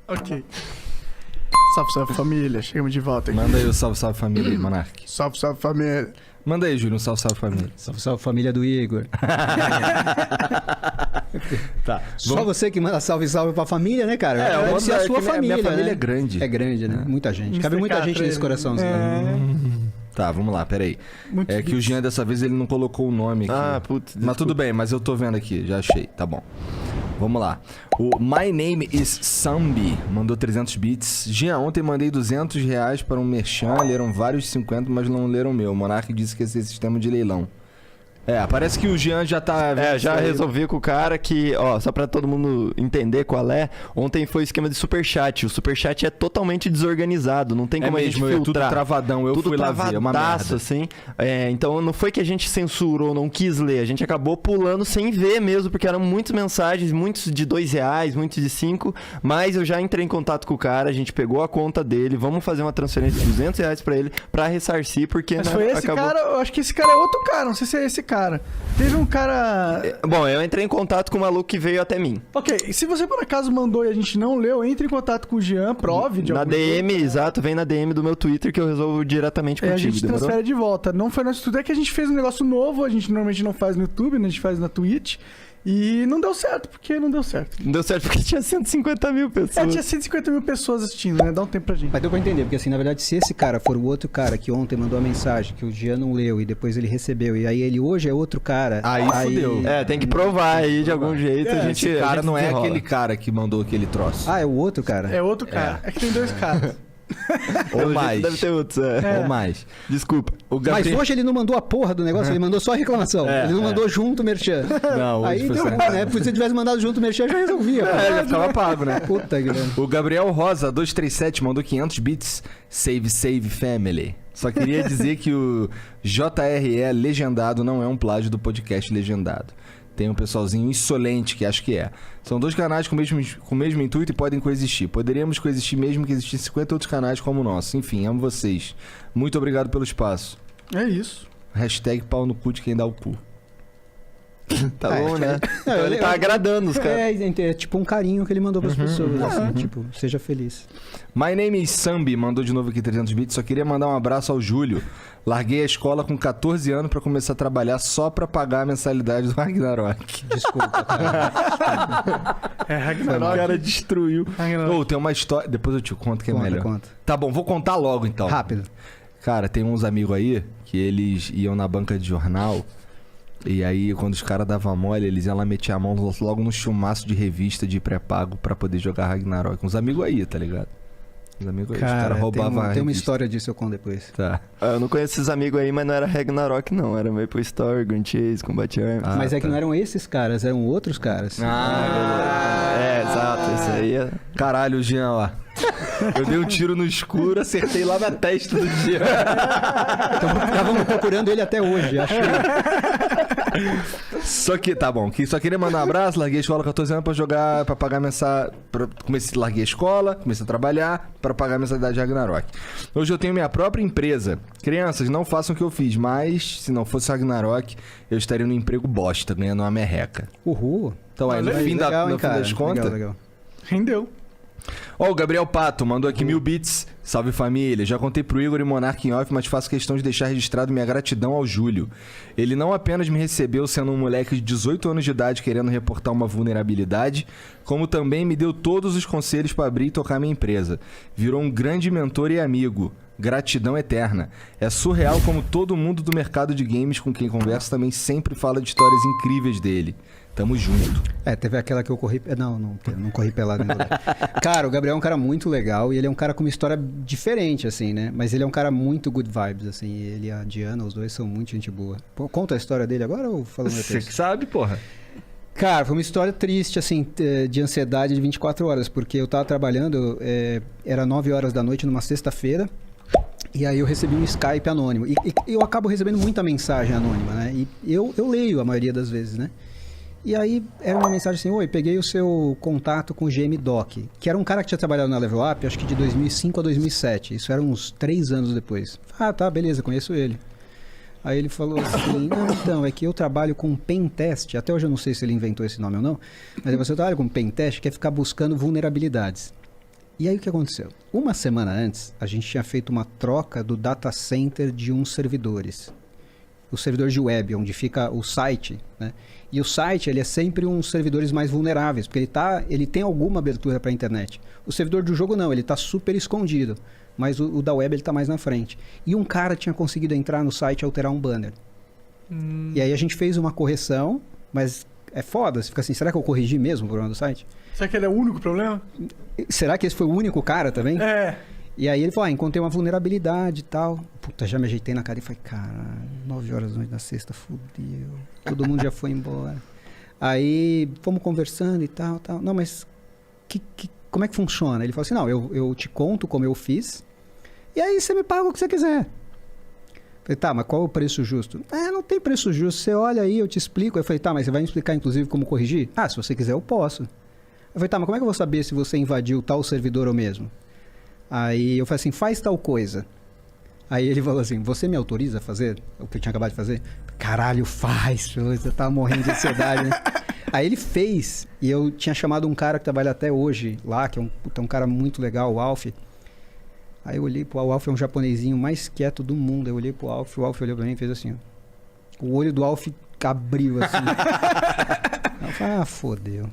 Ok. Salve, salve família. Chegamos de volta aqui. Manda aí o salve, salve família aí, Monark. Salve, salve família. Manda aí, Júlio, um salve, salve família. Salve, salve família do Igor. Tá. Só você que manda salve, salve pra família, né, cara? Deve ser a sua família, Minha família né? é grande. É grande, né? Muita gente. Mr. Cabe muita gente Catra, nesse coraçãozinho. Tá, vamos lá, peraí. Muito É que o Jean dessa vez ele não colocou o nome aqui. Ah, putz. Mas tudo bem, mas eu tô vendo aqui, já achei, tá bom. Vamos lá. O My Name is Sambi mandou 300 bits. Jean, ontem mandei R$200 para um merchan, leram vários 50, mas não leram o meu. O Monark disse que esse é sistema de leilão. Parece que o Jean já tá... Já resolvi com o cara que, ó, só pra todo mundo entender qual é, ontem foi o esquema de superchat. O superchat é totalmente desorganizado, não tem como a gente filtrar. É tudo travadão, eu tudo fui lá ver, é uma merda. assim. Então não foi que a gente censurou, não quis ler, a gente acabou pulando sem ver mesmo, porque eram muitas mensagens, muitos de R$2, muitos de 5, mas eu já entrei em contato com o cara, a gente pegou a conta dele, vamos fazer uma transferência de R$200 pra ele, pra ressarcir, porque... Mas foi esse cara, eu acho que esse cara é outro cara, não sei se é esse cara. Teve um cara... Bom, eu entrei em contato com o maluco que veio até mim. Ok, e se você por acaso mandou e a gente não leu, entre em contato com o Jean, prove de Na alguma DM, exato, vem na DM do meu Twitter que eu resolvo diretamente coisa. contigo, A gente demorou? transfere de volta. Não foi nosso tudo, é que a gente fez um negócio novo, a gente normalmente não faz no YouTube, né? A gente faz na Twitch. E não deu certo, porque não deu certo. Não deu certo porque tinha 150 mil pessoas. Tinha 150 mil pessoas assistindo, né? Dá um tempo pra gente. Mas deu pra entender, porque assim, na verdade, se esse cara for o outro cara que ontem mandou a mensagem, que o Jean não leu e depois ele recebeu, e aí ele hoje é outro cara... Aí fudeu. Tem que provar aí de algum jeito. A gente, Esse cara não é desenrola. aquele cara que mandou aquele troço. Ah, é o outro cara? É outro cara. É que tem dois caras. Ou Pelo mais. jeito Deve ter outros, Ou mais. Desculpa. O Mas hoje ele não mandou a porra do negócio, ele mandou só a reclamação. Ele não mandou junto o merchan. Não, hoje Aí foi deu certo. ruim, né? Porque se ele tivesse mandado junto o merchan, já resolvia. Já ficava pago, né? Puta que pariu. O Gabriel Rosa, 237, mandou 500 bits. Save, save, family. Só queria dizer que o JRE legendado não é um plágio do podcast legendado. Tem um pessoalzinho insolente que acho que é. São dois canais com o mesmo intuito e podem coexistir. Poderíamos coexistir mesmo que existissem 50 outros canais como o nosso. Enfim, amo vocês. Muito obrigado pelo espaço. É isso. Hashtag pau no cu de quem dá o cu. Tá bom, né? Não, Então ele tá agradando os caras. É tipo um carinho que ele mandou pras pessoas, assim, tipo, seja feliz. My name is Sambi, mandou de novo aqui 300 bits. Só queria mandar um abraço ao Júlio. Larguei a escola com 14 anos pra começar a trabalhar só pra pagar a mensalidade do Ragnarok. Desculpa, cara. É Ragnarok. O cara destruiu. Ragnarok. Tem uma história... Depois eu te conto que é melhor. Conta. Tá bom, vou contar logo então. Rápido. Cara, tem uns amigos aí que eles iam na banca de jornal e aí quando os caras davam mole, eles iam lá meter a mão logo no chumaço de revista de pré-pago pra poder jogar Ragnarok. Uns amigos aí, tá ligado? Uns amigos aí, os Cara, caras roubavam a tem uma revista. história disso eu conto depois. Tá. Eu não conheço esses amigos aí, mas não era Ragnarok, não. Era Maple Story, Grand Chase, Combat Arms. Mas é que não eram esses caras, eram outros caras. Exato. Esse aí é... Caralho, Jean, ó. Eu dei um tiro no escuro, acertei lá na testa do Jean. Estávamos procurando ele até hoje, acho. Só que, tá bom, só queria mandar um abraço, larguei a escola com 14 anos pra jogar, pra pagar mensalidade. Larguei a escola, comecei a trabalhar pra pagar a mensalidade de Ragnarok. Hoje eu tenho minha própria empresa. Crianças, não façam o que eu fiz, mas se não fosse Ragnarok, eu estaria no emprego bosta, ganhando uma merreca. Uhul. Então aí, no fim das contas... Legal. Rendeu. Ó, o Gabriel Pato mandou aqui 1000 bits. Salve família. Já contei pro Igor e Monark em off, mas faço questão de deixar registrado minha gratidão ao Júlio. Ele não apenas me recebeu sendo um moleque de 18 anos de idade querendo reportar uma vulnerabilidade, como também me deu todos os conselhos para abrir e tocar minha empresa. Virou um grande mentor e amigo. Gratidão eterna. É surreal como todo mundo do mercado de games com quem converso também sempre fala de histórias incríveis dele. Tamo junto. Teve aquela que eu corri... Não corri pelado. Cara, o Gabriel é um cara muito legal e ele é um cara com uma história diferente, assim, né? Mas ele é um cara muito good vibes, assim. Ele e a Diana, os dois são muito gente boa. Pô, conta a história dele agora ou falando Você que sabe, porra. Cara, foi uma história triste, assim, de ansiedade de 24 horas, porque eu tava trabalhando, era 9 horas da noite numa sexta-feira, e aí eu recebi um Skype anônimo. E eu acabo recebendo muita mensagem anônima, né? E eu leio a maioria das vezes, né? E aí era uma mensagem assim: oi, peguei o seu contato com o GM Doc, que era um cara que tinha trabalhado na Level Up, acho que de 2005 a 2007. Isso era uns 3 anos depois. Ah, tá, beleza, conheço ele. Aí ele falou assim: não, então, é que eu trabalho com Pentest. Até hoje eu não sei se ele inventou esse nome ou não, mas você trabalha com Pentest, que é ficar buscando vulnerabilidades. E aí o que aconteceu? Uma semana antes, a gente tinha feito uma troca do data center de uns servidores. Os servidores de web, onde fica o site, né? E o site, ele é sempre uns servidores mais vulneráveis, porque ele tem alguma abertura para a internet. O servidor do jogo não, ele está super escondido, mas o da web ele está mais na frente. E um cara tinha conseguido entrar no site e alterar um banner. E aí a gente fez uma correção, mas é foda, você fica assim, será que eu corrigi mesmo o problema do site? Será que ele é o único problema? Será que esse foi o único cara também? É. E aí ele falou, encontrei uma vulnerabilidade e tal. Puta, já me ajeitei na cara e falei, caralho, 9 horas da noite na sexta, fudeu. Todo mundo já foi embora. Aí fomos conversando e tal. Não, mas como é que funciona? Ele falou assim, não, eu te conto como eu fiz e aí você me paga o que você quiser. Falei, tá, mas qual é o preço justo? Não tem preço justo, você olha aí, eu te explico. Eu falei, tá, mas você vai me explicar inclusive como corrigir? Se você quiser eu posso. Eu falei, tá, mas como é que eu vou saber se você invadiu tal servidor ou mesmo? Aí eu falei assim, faz tal coisa. Aí ele falou assim, você me autoriza a fazer o que eu tinha acabado de fazer? Caralho, faz, eu tava morrendo de ansiedade, né? Aí ele fez, e eu tinha chamado um cara que trabalha até hoje lá, que é um cara muito legal, o Alf. Aí eu olhei pro Alf, é um japonesinho mais quieto do mundo. Eu olhei pro Alf, o Alf olhou pra mim e fez assim, ó. O olho do Alf abriu assim. Aí eu falei, fodeu.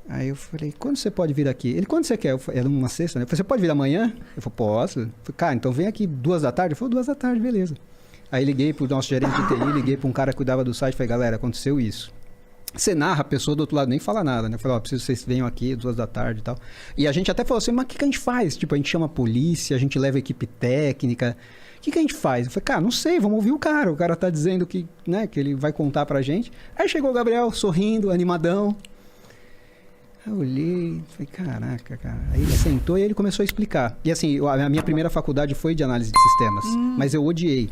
Aí eu falei, quando você pode vir aqui? Ele, quando você quer? Era uma sexta, né? Eu falei, você pode vir amanhã? Eu falei, posso. Eu falei, cara, então vem aqui 2 da tarde. Ele falou, 2 da tarde, beleza. Aí liguei pro nosso gerente de TI, liguei pra um cara que cuidava do site. Falei, galera, aconteceu isso. Você narra, a pessoa do outro lado nem fala nada, né? Eu falei, preciso que vocês venham aqui 2 da tarde e tal. E a gente até falou assim, mas o que a gente faz? Tipo, a gente chama a polícia, a gente leva a equipe técnica. O que a gente faz? Eu falei, cara, não sei, vamos ouvir o cara. O cara tá dizendo que, né, que ele vai contar pra gente. Aí chegou o Gabriel, sorrindo, animadão. Aí eu olhei, falei, caraca, cara. Aí ele sentou e ele começou a explicar. E assim, a minha primeira faculdade foi de análise de sistemas, mas eu odiei.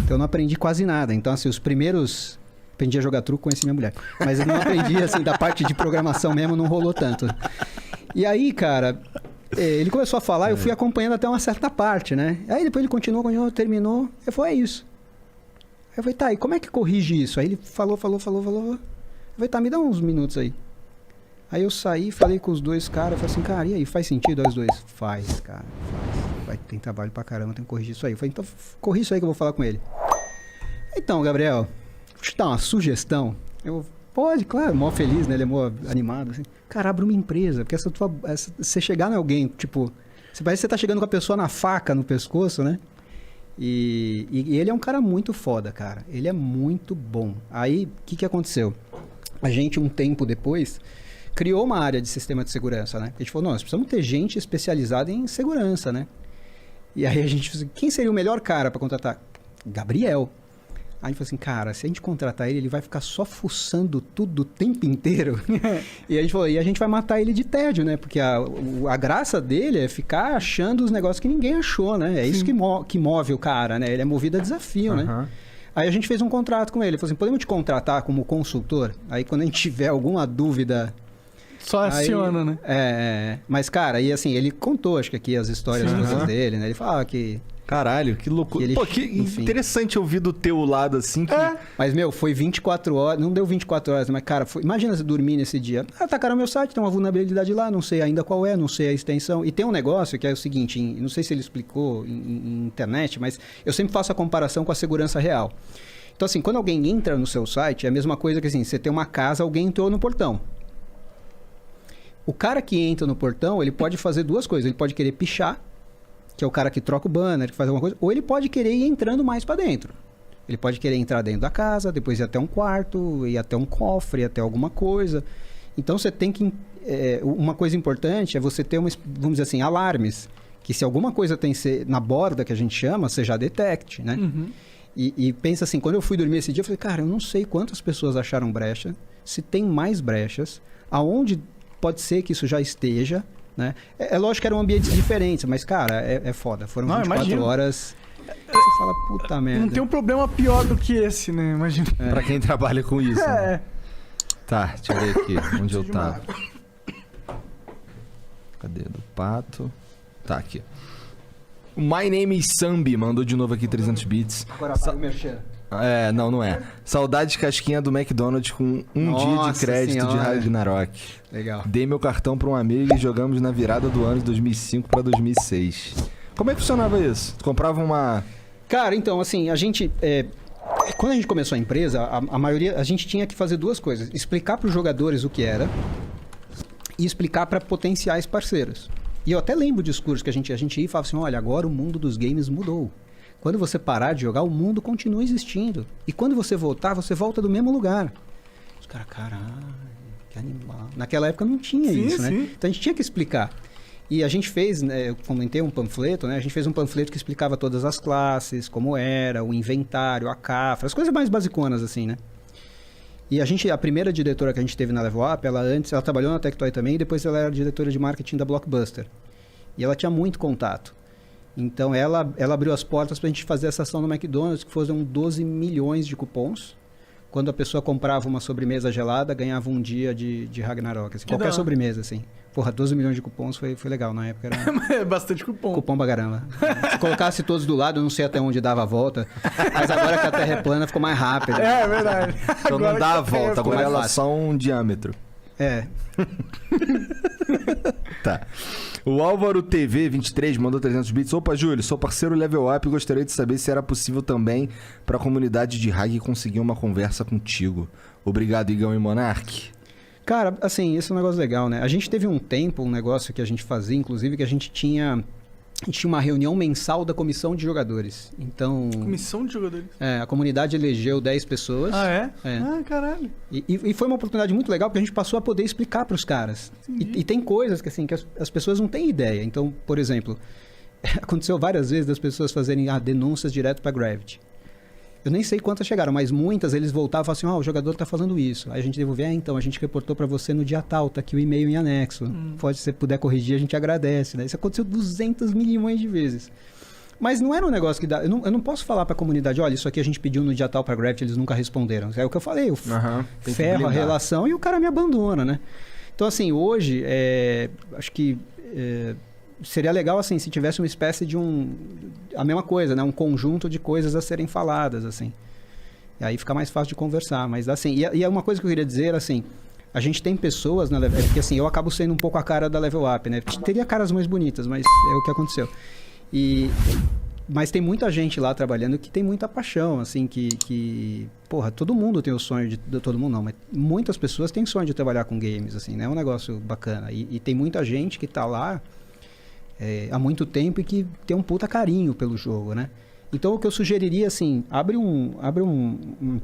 Então eu não aprendi quase nada. Então assim, os primeiros... Aprendi a jogar truco, conheci minha mulher. Mas eu não aprendi, assim, da parte de programação mesmo, não rolou tanto. E aí, cara, ele começou a falar, eu fui acompanhando até uma certa parte, né? Aí depois ele continuou, terminou. Eu falei, é isso. Aí eu falei, tá, e como é que corrige isso? Aí ele falou. Eu falei, tá, me dá uns minutos aí. Aí eu saí, falei com os 2 caras, falei assim, cara, e aí, faz sentido? Aí os 2, faz, cara, faz. Tem trabalho pra caramba, tem que corrigir isso aí. Eu falei, então corrige isso aí que eu vou falar com ele. Então, Gabriel, deixa eu te dar uma sugestão. Pode, claro, mó feliz, né? Ele é mó animado, assim. Cara, abre uma empresa, porque você chegar em alguém, tipo, parece que você tá chegando com a pessoa na faca, no pescoço, né? E ele é um cara muito foda, cara. Ele é muito bom. Aí, o que aconteceu? A gente, um tempo depois, criou uma área de sistema de segurança, né? A gente falou, nós precisamos ter gente especializada em segurança, né? E aí a gente falou, quem seria o melhor cara para contratar? Gabriel. Aí a gente falou assim, cara, se a gente contratar ele, ele vai ficar só fuçando tudo o tempo inteiro. E a gente falou, e a gente vai matar ele de tédio, né? Porque a graça dele é ficar achando os negócios que ninguém achou, né? É isso que move o cara, né? Ele é movido a desafio, né? Aí a gente fez um contrato com ele. Ele falou assim, podemos te contratar como consultor? Aí quando a gente tiver alguma dúvida... Só aciona, né? Mas, cara, e assim, ele contou, acho que aqui, as histórias dele, né? Ele falava que... Caralho, que loucura. Pô, que interessante ouvir do teu lado, assim, que... Mas, meu, foi 24 horas... Não deu 24 horas, mas, cara, imagina você dormir nesse dia. Atacaram meu site, tem uma vulnerabilidade lá, não sei ainda qual é, não sei a extensão. E tem um negócio que é o seguinte, não sei se ele explicou em internet, mas eu sempre faço a comparação com a segurança real. Então, assim, quando alguém entra no seu site, é a mesma coisa que, assim, você tem uma casa, alguém entrou no portão. O cara que entra no portão, ele pode fazer 2 coisas. Ele pode querer pichar, que é o cara que troca o banner, que faz alguma coisa, ou ele pode querer ir entrando mais para dentro. Ele pode querer entrar dentro da casa, depois ir até um quarto, ir até um cofre, ir até alguma coisa. Então você tem que... uma coisa importante é você ter, vamos dizer assim, alarmes. Que se alguma coisa tem na borda, que a gente chama, você já detecte, né? E pensa assim, quando eu fui dormir esse dia, eu falei, cara, eu não sei quantas pessoas acharam brecha, se tem mais brechas, aonde pode ser que isso já esteja, né? É lógico que eram ambientes diferentes, mas, cara, é foda. Foram 24 horas... Você fala, puta merda. Não tem um problema pior do que esse, né? Imagina. Pra quem trabalha com isso. Né? Tá, deixa eu ver aqui. Onde eu tava? Cadê? Do pato. Tá, aqui. O My Name is Sambi mandou de novo aqui 300 bits. Agora para o merchan. Não é. Saudades casquinha do McDonald's com um dia de Nossa crédito de senhora. Ragnarok. Legal. Dei meu cartão pra um amigo e jogamos na virada do ano de 2005 pra 2006. Como é que funcionava isso? Tu comprava uma... Cara, então, assim, a gente... quando a gente começou a empresa, a maioria... A gente tinha que fazer duas coisas. Explicar para os jogadores o que era e explicar para potenciais parceiros. E eu até lembro o discurso que a gente ia e falava assim, olha, agora o mundo dos games mudou. Quando você parar de jogar, o mundo continua existindo. E quando você voltar, você volta do mesmo lugar. Os caras, caralho, que animal. Naquela época não tinha isso, né? Então a gente tinha que explicar. E a gente fez, né, eu comentei um panfleto, né? A gente fez um panfleto que explicava todas as classes, como era, o inventário, a cafra, as coisas mais basiconas, assim, né? E a primeira diretora que a gente teve na Level Up, ela trabalhou na Tectoy também, e depois ela era diretora de marketing da Blockbuster. E ela tinha muito contato. Então ela abriu as portas pra gente fazer essa ação no McDonald's, que foram 12 milhões de cupons. Quando a pessoa comprava uma sobremesa gelada, ganhava um dia de Ragnarok. Assim, qualquer sobremesa, assim. Porra, 12 milhões de cupons foi legal na época. Era É bastante cupom. cupom pra caramba. Se colocasse todos do lado, eu não sei até onde dava a volta. Mas agora que a Terra é plana, ficou mais rápido. É verdade. Então não dá a volta, agora mais ela é fácil. só um diâmetro. É. Tá. O Álvaro TV 23 mandou 300 bits. Opa, Júlio, sou parceiro Level Up e gostaria de saber se era possível também para a comunidade de Hag conseguir uma conversa contigo. Obrigado, Igão e Monark. Cara, assim, esse é um negócio legal, né? A gente teve um tempo, um negócio que a gente fazia, inclusive, que a gente tinha uma reunião mensal da comissão de jogadores. Então, Comissão de jogadores. a comunidade elegeu 10 pessoas. Ah, é? É. Ah, caralho. E foi uma oportunidade muito legal porque a gente passou a poder explicar para os caras. E tem coisas que, assim, que as pessoas não têm ideia. Então, por exemplo, aconteceu várias vezes das pessoas fazerem denúncias direto para Gravity. Eu nem sei quantas chegaram, mas muitas eles voltavam e falavam assim, o jogador está fazendo isso. Aí a gente devolvia, então, a gente reportou para você no dia tal, tá aqui o e-mail em anexo. Pode, se você puder corrigir, a gente agradece. Né? Isso aconteceu 200 milhões de vezes. Mas não era um negócio que dá... Eu não posso falar para a comunidade, olha, isso aqui a gente pediu no dia tal para Gravity, eles nunca responderam. É o que eu falei, eu Tem que ferro a blindar. relação e o cara me abandona, né? Então, assim, hoje, acho que seria legal, assim, se tivesse uma espécie de a mesma coisa, né? Um conjunto de coisas a serem faladas, assim. E aí fica mais fácil de conversar. Mas, assim, e é uma coisa que eu queria dizer, assim, a gente tem pessoas na Level Up, porque, assim, eu acabo sendo um pouco a cara da Level Up, né? Teria caras mais bonitas, mas é o que aconteceu. Mas tem muita gente lá trabalhando que tem muita paixão, assim, porra, todo mundo tem o sonho de... Todo mundo não, mas muitas pessoas têm sonho de trabalhar com games, assim, né? É um negócio bacana. E tem muita gente que tá lá há muito tempo e que tem um puta carinho pelo jogo, né? Então, o que eu sugeriria, assim, abre uma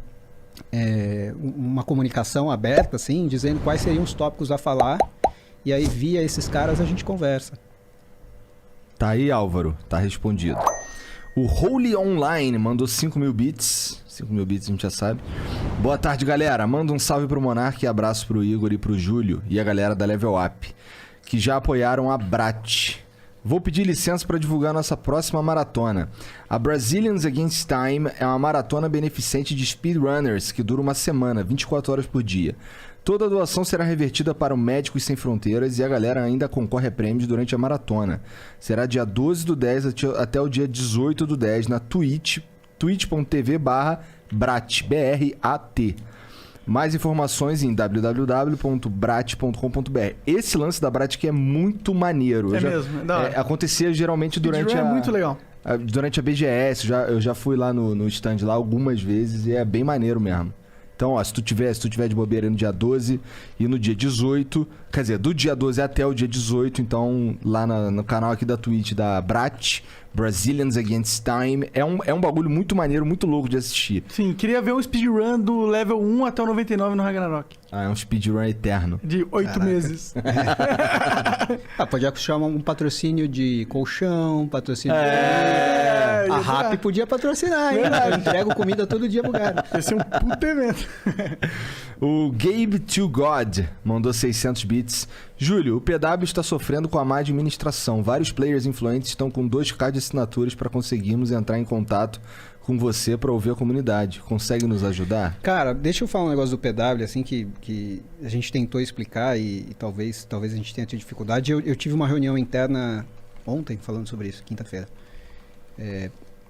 comunicação aberta, assim, dizendo quais seriam os tópicos a falar, e aí, via esses caras, a gente conversa. Tá aí, Álvaro. Tá respondido. O Holy Online mandou 5.000 bits. 5.000 bits a gente já sabe. Boa tarde, galera. Manda um salve pro Monark e abraço pro Igor e pro Júlio e a galera da Level Up, que já apoiaram a Brat. Vou pedir licença para divulgar nossa próxima maratona. A Brazilians Against Time é uma maratona beneficente de speedrunners que dura uma semana, 24 horas por dia. Toda a doação será revertida para o Médicos Sem Fronteiras e a galera ainda concorre a prêmios durante a maratona. Será dia 12 do 10 até o dia 18 do 10 na twitch.tv/Brat, B-R-A-T. Mais informações em www.brat.com.br. Esse lance da Brat aqui é muito maneiro. Mesmo, é da hora. Acontecia geralmente durante Speedrun é muito legal. Durante a BGS, eu já fui lá no stand lá algumas vezes e é bem maneiro mesmo. Então, ó, se tu tiver de bobeira no dia 12 e no dia 18, quer dizer, do dia 12 até o dia 18, então lá no canal aqui da Twitch da Brat, Brazilians Against Time, é um bagulho muito maneiro, muito louco de assistir. Sim, queria ver um speedrun do level 1 até o 99 no Ragnarok. É um speedrun eterno. De 8 meses. Pode chamar um patrocínio de colchão, patrocínio de É, comida. A ia RAP dar. podia patrocinar, hein? Eu entrego comida todo dia pro cara. Ia ser um puto evento. O Gabe to God mandou 600 bits. Júlio, o PW está sofrendo com a má administração. Vários players influentes estão com 2K de assinaturas para conseguirmos entrar em contato com você para ouvir a comunidade. Consegue nos ajudar? Cara, deixa eu falar um negócio do PW, assim, que a gente tentou explicar e talvez a gente tenha tido dificuldade. Eu tive uma reunião interna ontem falando sobre isso, quinta-feira.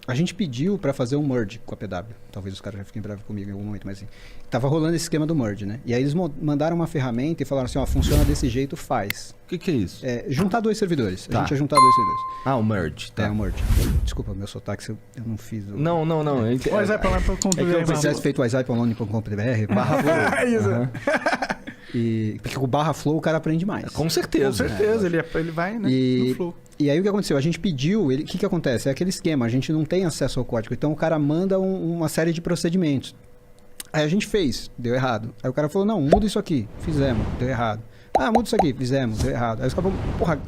A gente pediu para fazer um merge com a PW. Talvez os caras já fiquem bravos comigo em algum momento, mas assim. Tava rolando esse esquema do merge, né? E aí eles mandaram uma ferramenta e falaram assim, ó, funciona desse jeito, faz. O que é isso? Juntar 2 servidores. Tá. A gente ia juntar 2 servidores. Ah, o merge. Tá. É, o merge. Desculpa, meu sotaque, eu não fiz o... Não. O WhatsApp lá pra É que eu tivesse feito o WhatsApp online.com.br, barra flow. Isso. E porque com o barra flow o cara aprende mais. Com certeza. Com certeza, ele vai, né? No flow. E aí o que aconteceu? A gente pediu, o que acontece? É aquele esquema, a gente não tem acesso ao código, então o cara manda uma série de procedimentos. Aí a gente fez, deu errado. Aí o cara falou, não, muda isso aqui, fizemos, deu errado. Ah, muda isso aqui, fizemos, deu errado. Aí os caras falaram, porra,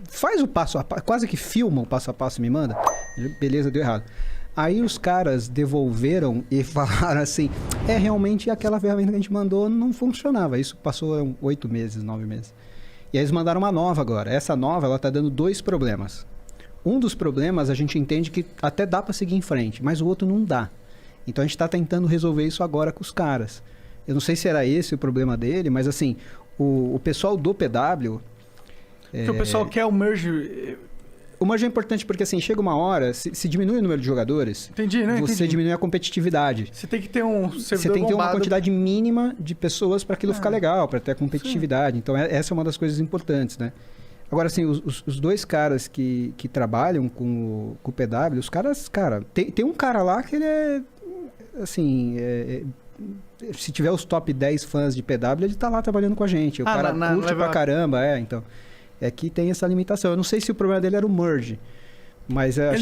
faz o passo a passo, quase que filma o passo a passo e me manda. Beleza, deu errado. Aí os caras devolveram e falaram assim, realmente aquela ferramenta que a gente mandou não funcionava. Isso passou 8 meses, 9 meses. E aí eles mandaram uma nova agora. Essa nova, ela tá dando 2 problemas. Um dos problemas a gente entende que até dá para seguir em frente, mas o outro não dá. Então a gente está tentando resolver isso agora com os caras. Eu não sei se era esse o problema dele, mas assim, o pessoal do PW... Porque o pessoal quer o merge... O merge é importante porque assim, chega uma hora, se diminui o número de jogadores, Entendi, né? você diminui a competitividade. Você tem que ter um servidor Você tem que ter uma bombado. quantidade mínima de pessoas para aquilo ficar legal, para ter a competitividade. Sim. Então essa é uma das coisas importantes, né? Agora, assim, os 2 caras que trabalham com o PW, os caras, cara... Tem um cara lá que ele é... Assim, se tiver os top 10 fãs de PW, ele tá lá trabalhando com a gente. O cara curte pra caramba, então... É que tem essa limitação. Eu não sei se o problema dele era o merge, mas eu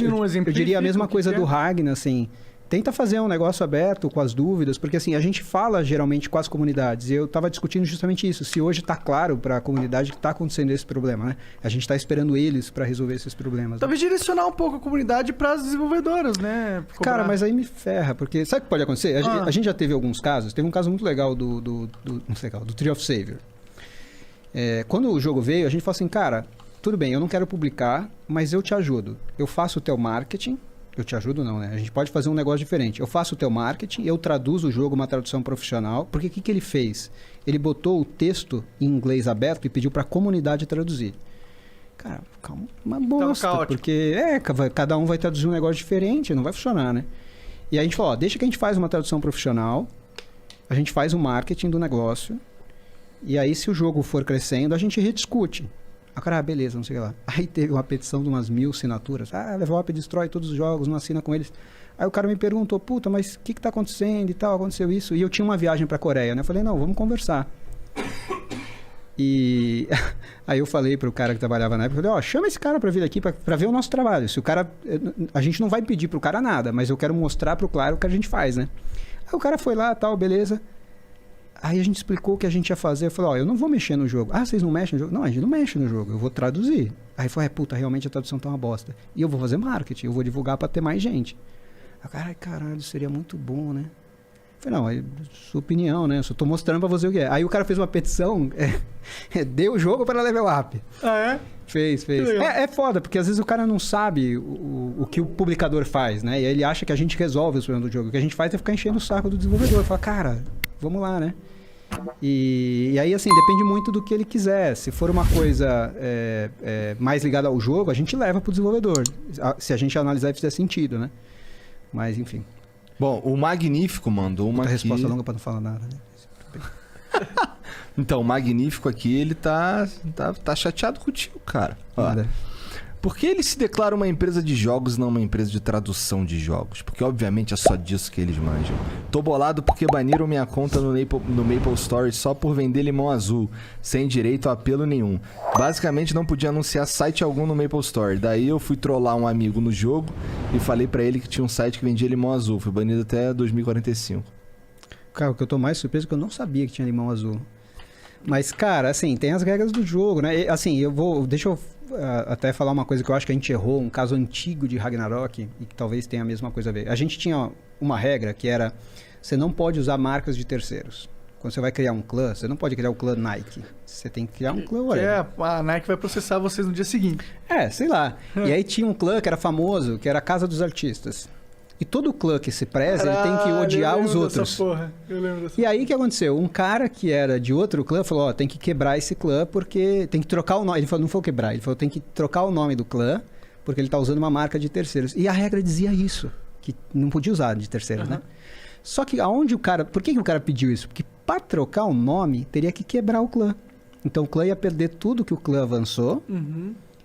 diria a mesma coisa do Ragnar, assim... Tenta fazer um negócio aberto com as dúvidas, porque assim, a gente fala geralmente com as comunidades, e eu estava discutindo justamente isso, se hoje está claro para a comunidade que está acontecendo esse problema, né? A gente está esperando eles para resolver esses problemas. Talvez direcionar um pouco a comunidade para as desenvolvedoras, né? Cara, mas aí me ferra, porque sabe o que pode acontecer? A gente já teve alguns casos, teve um caso muito legal do Tree of Savior. Quando o jogo veio, a gente falou assim, cara, tudo bem, eu não quero publicar, mas eu te ajudo. Eu faço o teu marketing. Eu te ajudo não, né? A gente pode fazer um negócio diferente. Eu faço o teu marketing, eu traduzo o jogo, uma tradução profissional. Porque o que ele fez? Ele botou o texto em inglês aberto e pediu para a comunidade traduzir. Cara, calma, uma bosta. Porque cada um vai traduzir um negócio diferente, não vai funcionar, né? E aí a gente falou, deixa que a gente faz uma tradução profissional, a gente faz o marketing do negócio, e aí se o jogo for crescendo, a gente rediscute. Ah, cara, beleza, não sei o que lá. Aí teve uma petição de umas 1000 assinaturas. Level Up destrói todos os jogos, não assina com eles. Aí o cara me perguntou, puta, mas o que tá acontecendo e tal? Aconteceu isso. E eu tinha uma viagem pra Coreia, né? Eu falei, não, vamos conversar. E aí eu falei pro cara que trabalhava na época, eu falei, chama esse cara pra vir aqui pra ver o nosso trabalho. Se o cara... A gente não vai pedir pro cara nada, mas eu quero mostrar pro claro o que a gente faz, né? Aí o cara foi lá, tal, beleza. Aí a gente explicou o que a gente ia fazer. Eu falei, eu não vou mexer no jogo. Vocês não mexem no jogo? Não, a gente não mexe no jogo. Eu vou traduzir. Aí falou, puta, realmente a tradução tá uma bosta. E eu vou fazer marketing. Eu vou divulgar pra ter mais gente. Aí, caralho, seria muito bom, né? Eu falei, não, sua opinião, né? Eu só tô mostrando pra você o que é. Aí o cara fez uma petição. Deu o jogo para Level Up. Ah, é? Fez. É foda, porque às vezes o cara não sabe o que o publicador faz, né? E aí ele acha que a gente resolve os problemas do jogo. O que a gente faz é ficar enchendo o saco do desenvolvedor. Fala, cara, vamos lá, né? E aí, assim, depende muito do que ele quiser. Se for uma coisa mais ligada ao jogo, a gente leva pro desenvolvedor. Se a gente analisar e fizer sentido, né? Mas, enfim. Bom, o Magnífico mandou uma resposta longa pra não falar nada, né? Então, o Magnífico aqui, ele tá chateado contigo, cara. Nada. Por que ele se declara uma empresa de jogos e não uma empresa de tradução de jogos? Porque, obviamente, é só disso que eles manjam. Tô bolado porque baniram minha conta no Maple Story só por vender limão azul, sem direito a apelo nenhum. Basicamente, não podia anunciar site algum no Maple Story. Daí eu fui trollar um amigo no jogo e falei pra ele que tinha um site que vendia limão azul. Foi banido até 2045. Cara, o que eu tô mais surpreso é que eu não sabia que tinha limão azul. Mas, cara, assim, tem as regras do jogo, né? E, assim, deixa eu até falar uma coisa que eu acho que a gente errou, um caso antigo de Ragnarok, e que talvez tenha a mesma coisa a ver. A gente tinha uma regra que era, você não pode usar marcas de terceiros. Quando você vai criar um clã, você não pode criar o clã Nike. Você tem que criar um clã, olha. A Nike vai processar vocês no dia seguinte. Sei lá. E aí tinha um clã que era famoso, que era a Casa dos Artistas. E todo clã que se preza, ele tem que odiar os outros. Eu lembro dessa E aí o que aconteceu? Um cara que era de outro clã falou, tem que quebrar esse clã porque tem que trocar o nome. Ele falou, não foi quebrar, ele falou, tem que trocar o nome do clã porque ele tá usando uma marca de terceiros. E a regra dizia isso, que não podia usar de terceiros, né? Só que aonde o cara... Por que o cara pediu isso? Porque para trocar o nome, teria que quebrar o clã. Então o clã ia perder tudo que o clã avançou.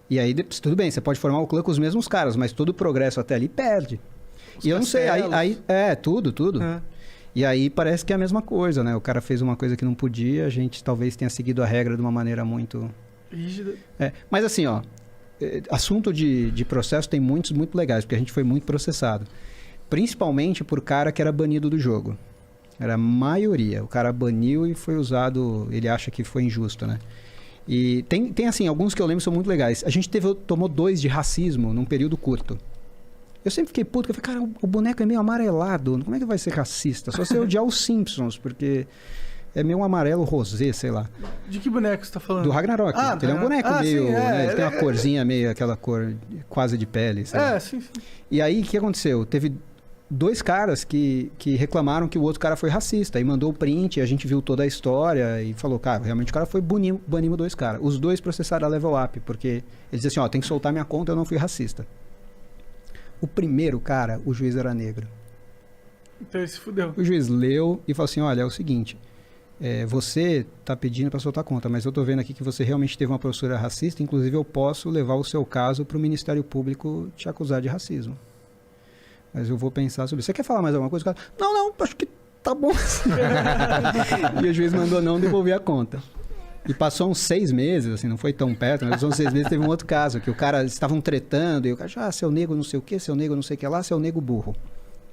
E aí, tudo bem, você pode formar o clã com os mesmos caras, mas todo o progresso até ali perde. E eu não sei, tudo. E aí parece que é a mesma coisa, né? O cara fez uma coisa que não podia, a gente talvez tenha seguido a regra de uma maneira muito... rígida. Mas assim, ó, assunto de processo tem muitos muito legais, porque a gente foi muito processado. Principalmente por cara que era banido do jogo. Era a maioria. O cara baniu e foi usado, ele acha que foi injusto, né? E tem assim, alguns que eu lembro são muito legais. A gente tomou 2 de racismo num período curto. Eu sempre fiquei puto, porque eu falei, cara, o boneco é meio amarelado, como é que vai ser racista? Só se eu odiar os Simpsons, porque é meio um amarelo rosé, sei lá. De que boneco você tá falando? Do Ragnarok. Ele é um boneco meio... sim, né? Ele tem uma corzinha meio, aquela cor quase de pele, sabe? Sim. E aí, o que aconteceu? Teve 2 caras que reclamaram que o outro cara foi racista. E mandou o print, a gente viu toda a história e falou, cara, realmente o cara foi banimos 2 caras. Os 2 processaram a Level Up, porque eles diziam assim, tem que soltar minha conta, eu não fui racista. O primeiro cara, o juiz era negro. Então ele se fudeu. O juiz leu e falou assim, olha, é o seguinte, você tá pedindo para soltar a conta, mas eu tô vendo aqui que você realmente teve uma postura racista, inclusive eu posso levar o seu caso para o Ministério Público te acusar de racismo. Mas eu vou pensar sobre isso. Você quer falar mais alguma coisa? O cara, não, acho que tá bom. E o juiz mandou não devolver a conta. E passou uns 6 meses, assim, não foi tão perto, mas uns 6 meses teve um outro caso, que o cara, estavam tretando, e o cara, seu nego não sei o que, seu nego não sei o que lá, seu nego burro.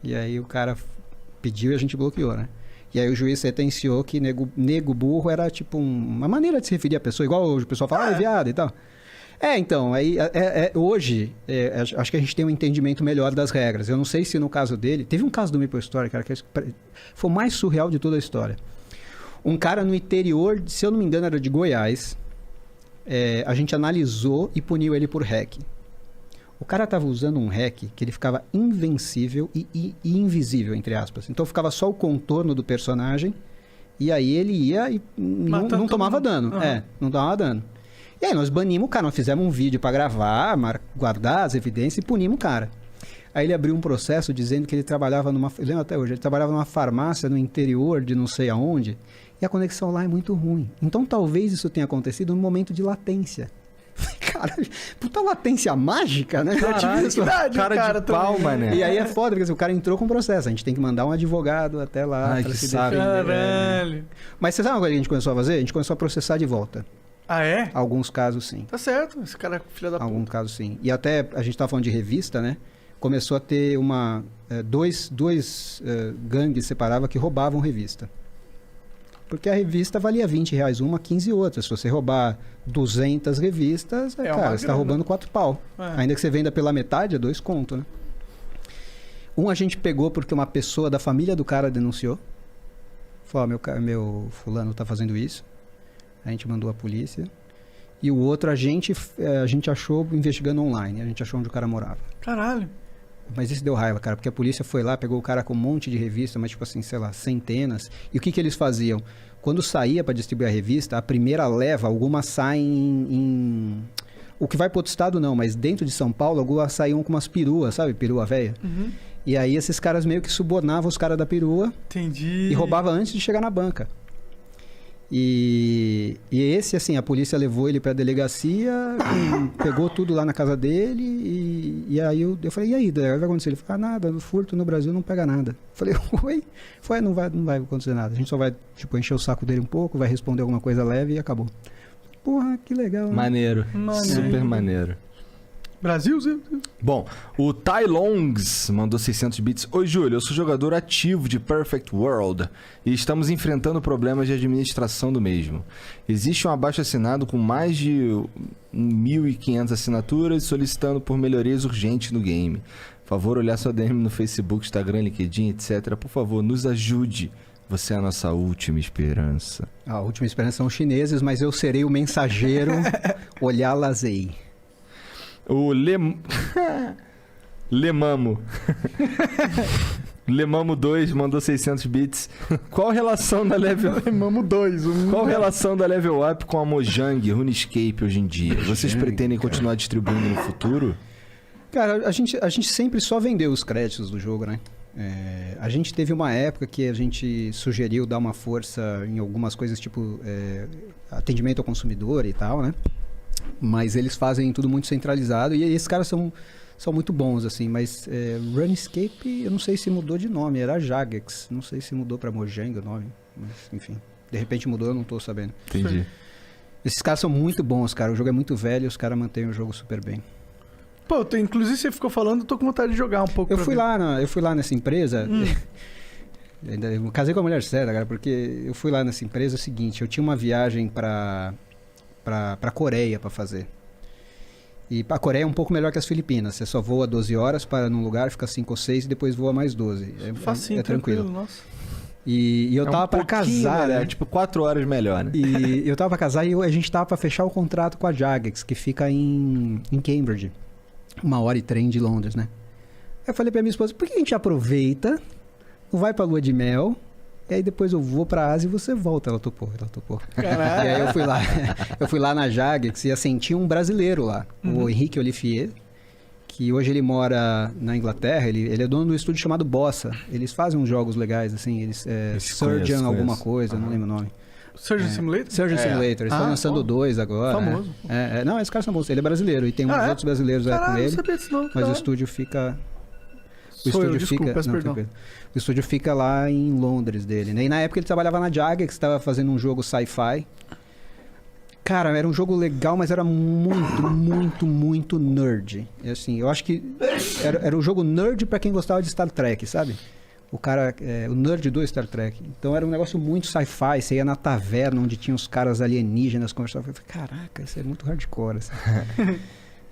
E aí o cara pediu e a gente bloqueou, né? E aí o juiz sentenciou que nego burro era tipo uma maneira de se referir à pessoa, igual o pessoal fala, viado e tal. Então, aí hoje, acho que a gente tem um entendimento melhor das regras. Eu não sei se no caso dele... Teve um caso do Maple Story, cara, que foi o mais surreal de toda a história. Um cara no interior, se eu não me engano, era de Goiás. A gente analisou e puniu ele por hack. O cara estava usando um hack que ele ficava invencível e invisível, entre aspas. Então ficava só o contorno do personagem e aí ele ia e não tomava dano. Não tomava dano. E aí nós banimos o cara, nós fizemos um vídeo para gravar, guardar as evidências e punimos o cara. Aí ele abriu um processo dizendo que ele trabalhava eu lembro até hoje, ele trabalhava numa farmácia no interior de não sei aonde, e a conexão lá é muito ruim. Então talvez isso tenha acontecido num momento de latência. Cara, puta latência mágica, né? Cara de pau, mané. E aí é foda, porque assim, o cara entrou com processo, a gente tem que mandar um advogado até lá. Ai, pra que se saco. defender. Caralho. Mas você sabe uma coisa que a gente começou a fazer? A gente começou a processar de volta. Ah, é? Alguns casos, sim. Tá certo, esse cara é filho da puta. Alguns casos, sim. E até, a gente tava falando de revista, né? Começou a ter dois gangues separados que roubavam revista. Porque a revista valia R$20 uma, 15 outras. Se você roubar 200 revistas, cara, você tá roubando 4 pau. Ainda que você venda pela metade, é 2 conto, né? Um a gente pegou porque uma pessoa da família do cara denunciou. Falou, meu fulano tá fazendo isso. A gente mandou a polícia. E o outro a gente achou investigando online. A gente achou onde o cara morava. Caralho. Mas isso deu raiva, cara, porque a polícia foi lá, pegou o cara com um monte de revista, mas tipo assim, sei lá, centenas. E o que eles faziam? Quando saía para distribuir a revista, a primeira leva, algumas saem o que vai para outro estado não, mas dentro de São Paulo, algumas saíam com umas peruas, sabe? Perua velha. Uhum. E aí esses caras meio que subornavam os caras da perua. Entendi. E roubavam antes de chegar na banca. E esse, assim, a polícia levou ele pra delegacia, pegou tudo lá na casa dele, e aí eu falei, e aí, vai acontecer? Ele falou, nada, no furto no Brasil não pega nada. Eu falei, oi? Foi, não vai acontecer nada. A gente só vai, tipo, encher o saco dele um pouco, vai responder alguma coisa leve e acabou. Porra, que legal, né? Maneiro. Super maneiro. Brasil? Bom, o Tai Longs mandou 600 bits. Oi, Júlio, eu sou jogador ativo de Perfect World e estamos enfrentando problemas de administração do mesmo. Existe um abaixo-assinado com mais de 1.500 assinaturas solicitando por melhorias urgentes no game. Por favor, olhar sua DM no Facebook, Instagram, LinkedIn, etc. Por favor, nos ajude. Você é a nossa última esperança. A última esperança são os chineses, mas eu serei o mensageiro olhá-las-ei. O Lemamo. Lemamo 2 mandou 600 bits. Qual a relação da Level... Lemamo 2. Qual a relação da Level Up com a Mojang, RuneScape hoje em dia? Vocês pretendem continuar distribuindo no futuro? Cara, a gente sempre só vendeu os créditos do jogo, né? A gente teve uma época que a gente sugeriu dar uma força em algumas coisas, tipo atendimento ao consumidor e tal, né? Mas eles fazem tudo muito centralizado e esses caras são muito bons, assim. Mas RuneScape, eu não sei se mudou de nome, era Jagex. Não sei se mudou pra Mojang o nome, mas enfim. De repente mudou, eu não tô sabendo. Entendi. Esses caras são muito bons, cara. O jogo é muito velho e os caras mantêm o jogo super bem. Pô, inclusive você ficou falando, eu tô com vontade de jogar um pouco. Eu fui lá nessa empresa. Eu casei com a mulher certa, cara, porque eu fui lá nessa empresa é o seguinte, eu tinha uma viagem pra Coreia pra fazer. E a Coreia é um pouco melhor que as Filipinas. Você só voa 12 horas, para num lugar, fica 5 ou 6 e depois voa mais 12. Facinho, é tranquilo. Nossa. E eu tava pra casar, né? Tipo 4 horas melhor, né? E eu tava pra casar e a gente tava pra fechar o contrato com a Jagex, que fica em Cambridge. 1h e trem de Londres, né? Aí eu falei pra minha esposa, por que a gente aproveita, não vai pra lua de mel, e aí depois eu vou pra Ásia e você volta. Ela topou. Caralho. E aí eu fui lá na Jagex e assim, tinha um brasileiro lá, o Henrique Olivier, que hoje ele mora na Inglaterra, ele é dono do estúdio chamado Bossa. Eles fazem uns jogos legais, assim, Surgeon alguma coisa, não lembro o nome. Surgeon Simulator? Surgeon Simulator, eles estão lançando 2 agora. Famoso. Não, esses caras são bons. Ele é brasileiro e tem uns outros brasileiros com ele. Não sabia disso, não. Mas o estúdio fica. Peço perdão. O estúdio fica lá em Londres dele, né? E na época ele trabalhava na Jagex, estava fazendo um jogo sci-fi. Cara, era um jogo legal, mas era muito nerd. E, assim, eu acho que era um jogo nerd pra quem gostava de Star Trek, sabe? O cara, o nerd do Star Trek. Então era um negócio muito sci-fi. Você ia na taverna onde tinha os caras alienígenas conversavam. Eu falei, caraca, isso é muito hardcore. Assim.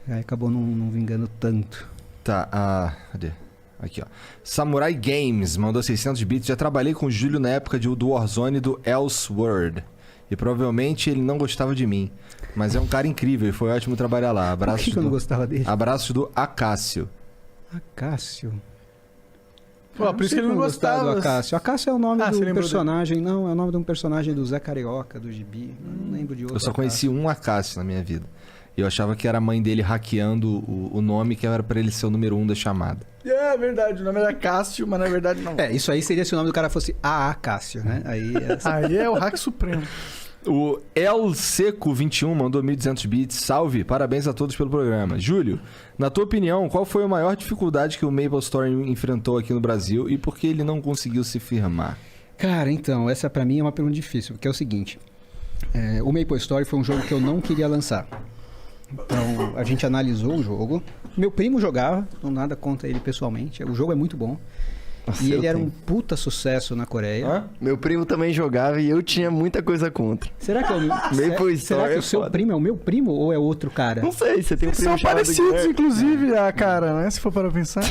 Aí acabou não vingando tanto. Tá, cadê? Aqui, ó. Samurai Games mandou 600 bits. Já trabalhei com o Júlio na época do Warzone do Elseworld. E provavelmente ele não gostava de mim. Mas é um cara incrível e foi ótimo trabalhar lá. Abraços Por que eu não gostava dele? Abraços do Acácio. Acácio? Pô, por isso que ele não gostava. Do Acácio. Acácio é o nome do personagem. dele? Não, é o nome de um personagem do Zé Carioca, do Gibi. Não lembro de outro. Eu só conheci um Acácio na minha vida. E eu achava que era a mãe dele hackeando o nome, que era pra ele ser o número 1 da chamada. É verdade, o nome era Cássio, mas na verdade não. Isso aí seria se o nome do cara fosse Acácio, né? Aí é o hack supremo. O El Seco 21 mandou 1.200 bits. Salve, parabéns a todos pelo programa. Júlio, na tua opinião, qual foi a maior dificuldade que o MapleStory enfrentou aqui no Brasil e por que ele não conseguiu se firmar? Cara, então, essa pra mim é uma pergunta difícil, porque é o seguinte. O MapleStory foi um jogo que eu não queria lançar. Então, a gente analisou o jogo. Meu primo jogava, não nada contra ele pessoalmente. O jogo é muito bom. Nossa, e ele era um puta sucesso na Coreia. Hã? Meu primo também jogava e eu tinha muita coisa contra. Será que será que o seu primo é o meu primo ou é outro cara? Não sei, você tem um primo São chamado parecidos, Guilherme. inclusive, a cara, né? Se for para pensar.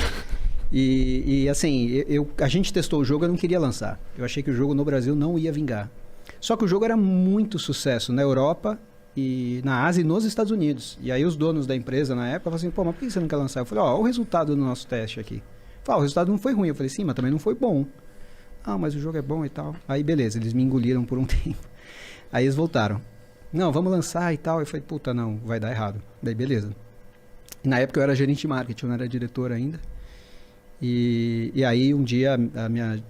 E assim, a gente testou o jogo, eu não queria lançar. Eu achei que o jogo no Brasil não ia vingar. Só que o jogo era muito sucesso na Europa e na Ásia e nos Estados Unidos. E aí os donos da empresa na época falaram assim, pô, mas por que você não quer lançar? Eu falei, ó, o resultado do nosso teste aqui. O resultado não foi ruim. Eu falei, sim, mas também não foi bom. Ah, mas o jogo é bom e tal. Aí beleza, eles me engoliram por um tempo. Aí eles voltaram. Não, vamos lançar e tal. Eu falei, puta, não, vai dar errado. Daí beleza. Na época eu era gerente de marketing, eu não era diretor ainda. E aí um dia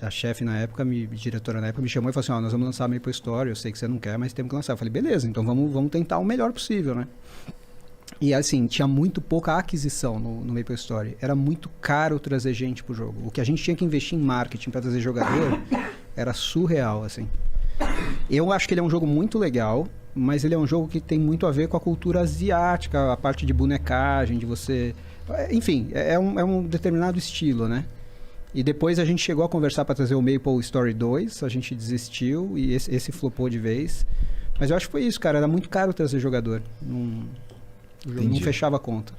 a chefe na época, diretora na época, me chamou e falou assim, ó, nós vamos lançar a MapleStory, eu sei que você não quer, mas temos que lançar. Eu falei, beleza, então vamos tentar o melhor possível, né? E assim, tinha muito pouca aquisição no MapleStory. Era muito caro trazer gente pro jogo. O que a gente tinha que investir em marketing para trazer jogador era surreal, assim. Eu acho que ele é um jogo muito legal, mas ele é um jogo que tem muito a ver com a cultura asiática, a parte de bonecagem, de você... Enfim, é um determinado estilo, né? E depois a gente chegou a conversar para trazer o MapleStory 2, a gente desistiu e esse flopou de vez. Mas eu acho que foi isso, cara. Era muito caro trazer jogador. O jogo não fechava a conta.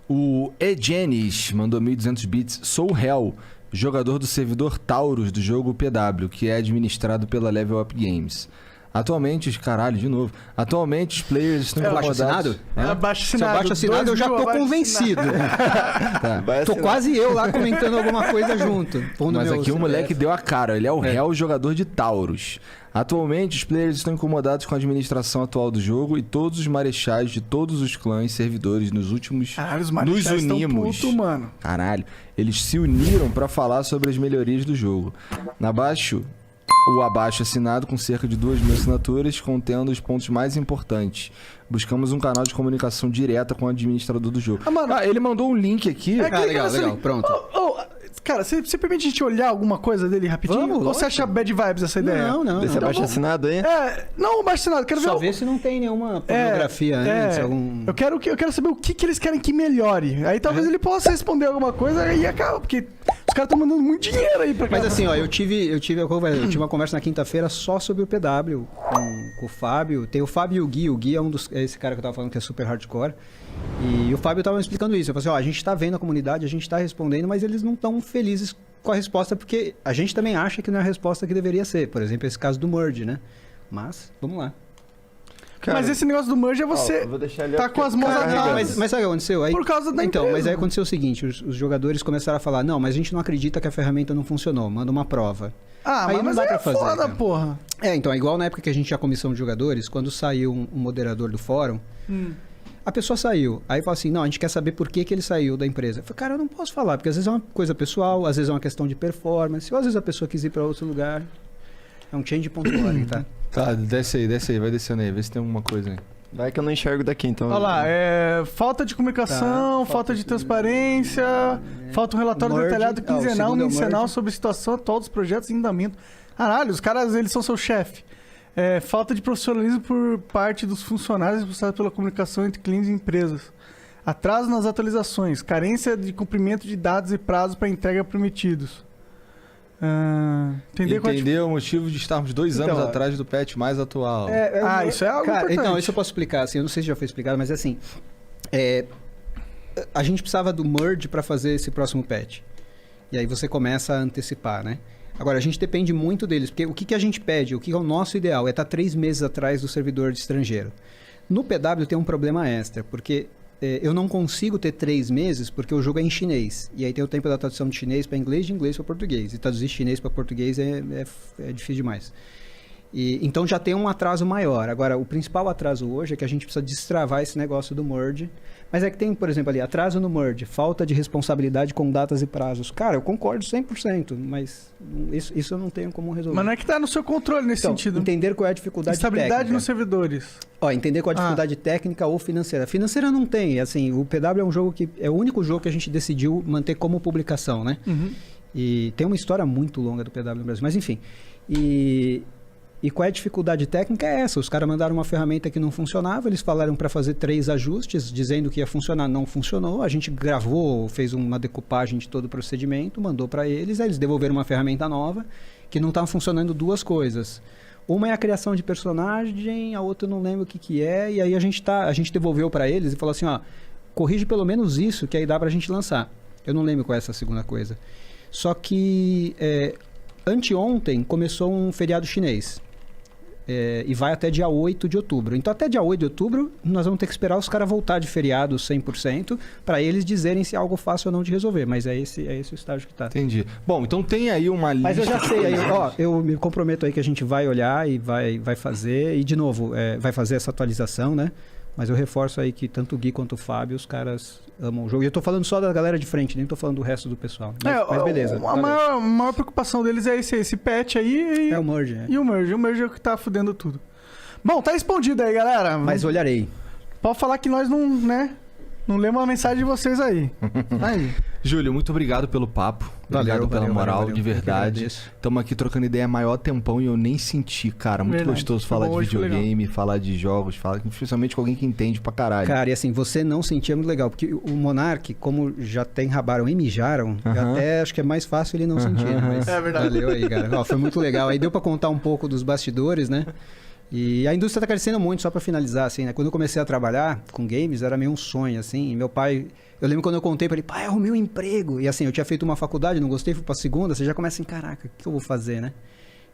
O Egenis mandou 1.200 bits. Sou o Hell, jogador do servidor Taurus do jogo PW, que é administrado pela Level Up Games. Atualmente, caralho, de novo. Atualmente, os players estão Abaixo assinado? Abaixo Se assinado. abaixo assinado, eu já 2.000 tô abaixo convencido. Tá. Tô quase eu lá comentando alguma coisa junto. Pondo Mas meu aqui o moleque CPF. deu a cara. Ele é o réu jogador de Taurus. Atualmente, os players estão incomodados com a administração atual do jogo e todos os marechais de todos os clãs servidores nos últimos... Caralho, os nos marechais estão unimos. puto, mano. Caralho. Eles se uniram pra falar sobre as melhorias do jogo. Abaixo, o abaixo assinado com cerca de 2.000 assinaturas, contendo os pontos mais importantes. Buscamos um canal de comunicação direta com o administrador do jogo. Ah, mano. Ele mandou um link aqui. É Ah, legal, esse legal, link. pronto. Cara, você permite a gente olhar alguma coisa dele rapidinho? Vamos, Ou você lógico. acha bad vibes essa ideia? Não. Desse abaixo vamos- assinado aí? Não o baixo assinado, quero Só ver... ver se não tem nenhuma pornografia antes, algum... Eu quero saber o que eles querem que melhore. Aí talvez ele possa responder alguma coisa e acaba, porque os caras estão mandando muito dinheiro aí pra cá. Mas assim, ó, eu tive uma conversa na quinta-feira só sobre o PW com o Fábio. Tem o Fábio e o Gui. O Gui é esse cara que eu tava falando que é super hardcore. E o Fábio tava me explicando isso. Eu falei assim, ó, a gente tá vendo a comunidade, a gente tá respondendo, mas eles não estão felizes com a resposta, porque a gente também acha que não é a resposta que deveria ser. Por exemplo, esse caso do merge, né? Mas, vamos lá. Mas esse negócio do merge é você eu vou deixar ele tá aqui. com as mãos Carrega. atadas. Mas sabe o que aconteceu? Aí, Por causa da Então, empresa. mas aí aconteceu o seguinte, os jogadores começaram a falar, não, mas a gente não acredita que a ferramenta não funcionou, manda uma prova. Ah, Aí não mas dá aí pra é fazer, foda, cara. porra. Então, é igual na época que a gente tinha comissão de jogadores, quando saiu um moderador do fórum, a pessoa saiu. Aí fala assim, não, a gente quer saber por que ele saiu da empresa. Eu falei, cara, eu não posso falar, porque às vezes é uma coisa pessoal, às vezes é uma questão de performance, ou às vezes a pessoa quis ir para outro lugar. É um change.org, tá? Tá, desce aí, vai descendo aí, vê se tem alguma coisa aí. Vai que eu não enxergo daqui, então. Olha lá, falta de comunicação, falta de transparência, falta um relatório Merge. detalhado O quinzenal, segundo é o mensal merge. sobre a situação atual dos projetos em andamento. Caralho, os caras, eles são seu chefe. Falta de profissionalismo por parte dos funcionários responsáveis pela comunicação entre clientes e empresas. Atraso nas atualizações, carência de cumprimento de dados e prazos para entrega prometidos. Entender o motivo de estarmos 2 anos Então, atrás do patch mais atual. Isso é algo Cara, importante. então, isso eu posso explicar, assim, eu não sei se já foi explicado, mas assim, a gente precisava do merge para fazer esse próximo patch. E aí você começa a antecipar, né? Agora, a gente depende muito deles, porque o que a gente pede, o que é o nosso ideal, é estar 3 meses atrás do servidor de estrangeiro. No PW tem um problema extra, porque eu não consigo ter 3 meses, porque o jogo é em chinês. E aí tem o tempo da tradução de chinês para inglês, de inglês para português. E traduzir chinês para português é difícil demais. Então já tem um atraso maior. Agora, o principal atraso hoje é que a gente precisa destravar esse negócio do merge. Mas é que tem, por exemplo, ali, atraso no merge, falta de responsabilidade com datas e prazos. Cara, eu concordo 100%, mas isso eu não tenho como resolver. Mas não é que tá no seu controle nesse Então, sentido. entender qual é a dificuldade Estabilidade técnica. nos servidores. Entender qual a dificuldade técnica ou financeira. Financeira não tem, assim, o PW é um jogo que é o único jogo que a gente decidiu manter como publicação, né? E tem uma história muito longa do PW no Brasil, mas enfim. E qual é a dificuldade técnica? É essa. Os caras mandaram uma ferramenta que não funcionava, eles falaram para fazer 3 ajustes, dizendo que ia funcionar, não funcionou. A gente gravou, fez uma decupagem de todo o procedimento, mandou para eles, aí eles devolveram uma ferramenta nova, que não estava funcionando 2 coisas. Uma é a criação de personagem, a outra eu não lembro o que é, e aí a gente devolveu para eles e falou assim, corrige pelo menos isso, que aí dá pra gente lançar. Eu não lembro qual é essa segunda coisa. Só que anteontem começou um feriado chinês. E vai até dia 8 de outubro. Então, até dia 8 de outubro, nós vamos ter que esperar os caras voltar de feriado 100% para eles dizerem se é algo fácil ou não de resolver. Mas é esse o estágio que tá. Entendi. Bom, então tem aí uma lista... Mas eu já sei, aí, eu me comprometo aí que a gente vai olhar e vai fazer. E, de novo, vai fazer essa atualização, né? Mas eu reforço aí que tanto o Gui quanto o Fábio, os caras amam o jogo. E eu tô falando só da galera de frente, nem tô falando do resto do pessoal. Mas beleza. A maior preocupação deles é esse patch aí É o merge, e o merge. O merge é o que tá fudendo tudo. Bom, tá respondido aí, galera. Mas olharei. Pode falar que nós não, né? Não lemos a mensagem de vocês aí. Tá aí. Júlio, muito obrigado pelo papo. Obrigado pela moral, de verdade. Estamos aqui trocando ideia maior tempão e eu nem senti, cara. Muito Verdade. gostoso Foi falar bom, de hoje foi videogame, falar de jogos, especialmente com alguém que entende pra caralho. Cara, e assim, você não sentia muito legal, porque o Monark, como já tem rabaram e mijaram, eu até acho que é mais fácil ele não sentir, né? Mas É verdade. valeu aí, cara. Foi muito legal. Aí deu pra contar um pouco dos bastidores, né? E a indústria tá crescendo muito, só pra finalizar, assim, né? Quando eu comecei a trabalhar com games, era meio um sonho, assim. E meu pai... Eu lembro quando eu contei pra ele, pai, arrumei um emprego. E assim, eu tinha feito uma faculdade, não gostei, fui pra segunda, você já começa assim, caraca, o que eu vou fazer, né?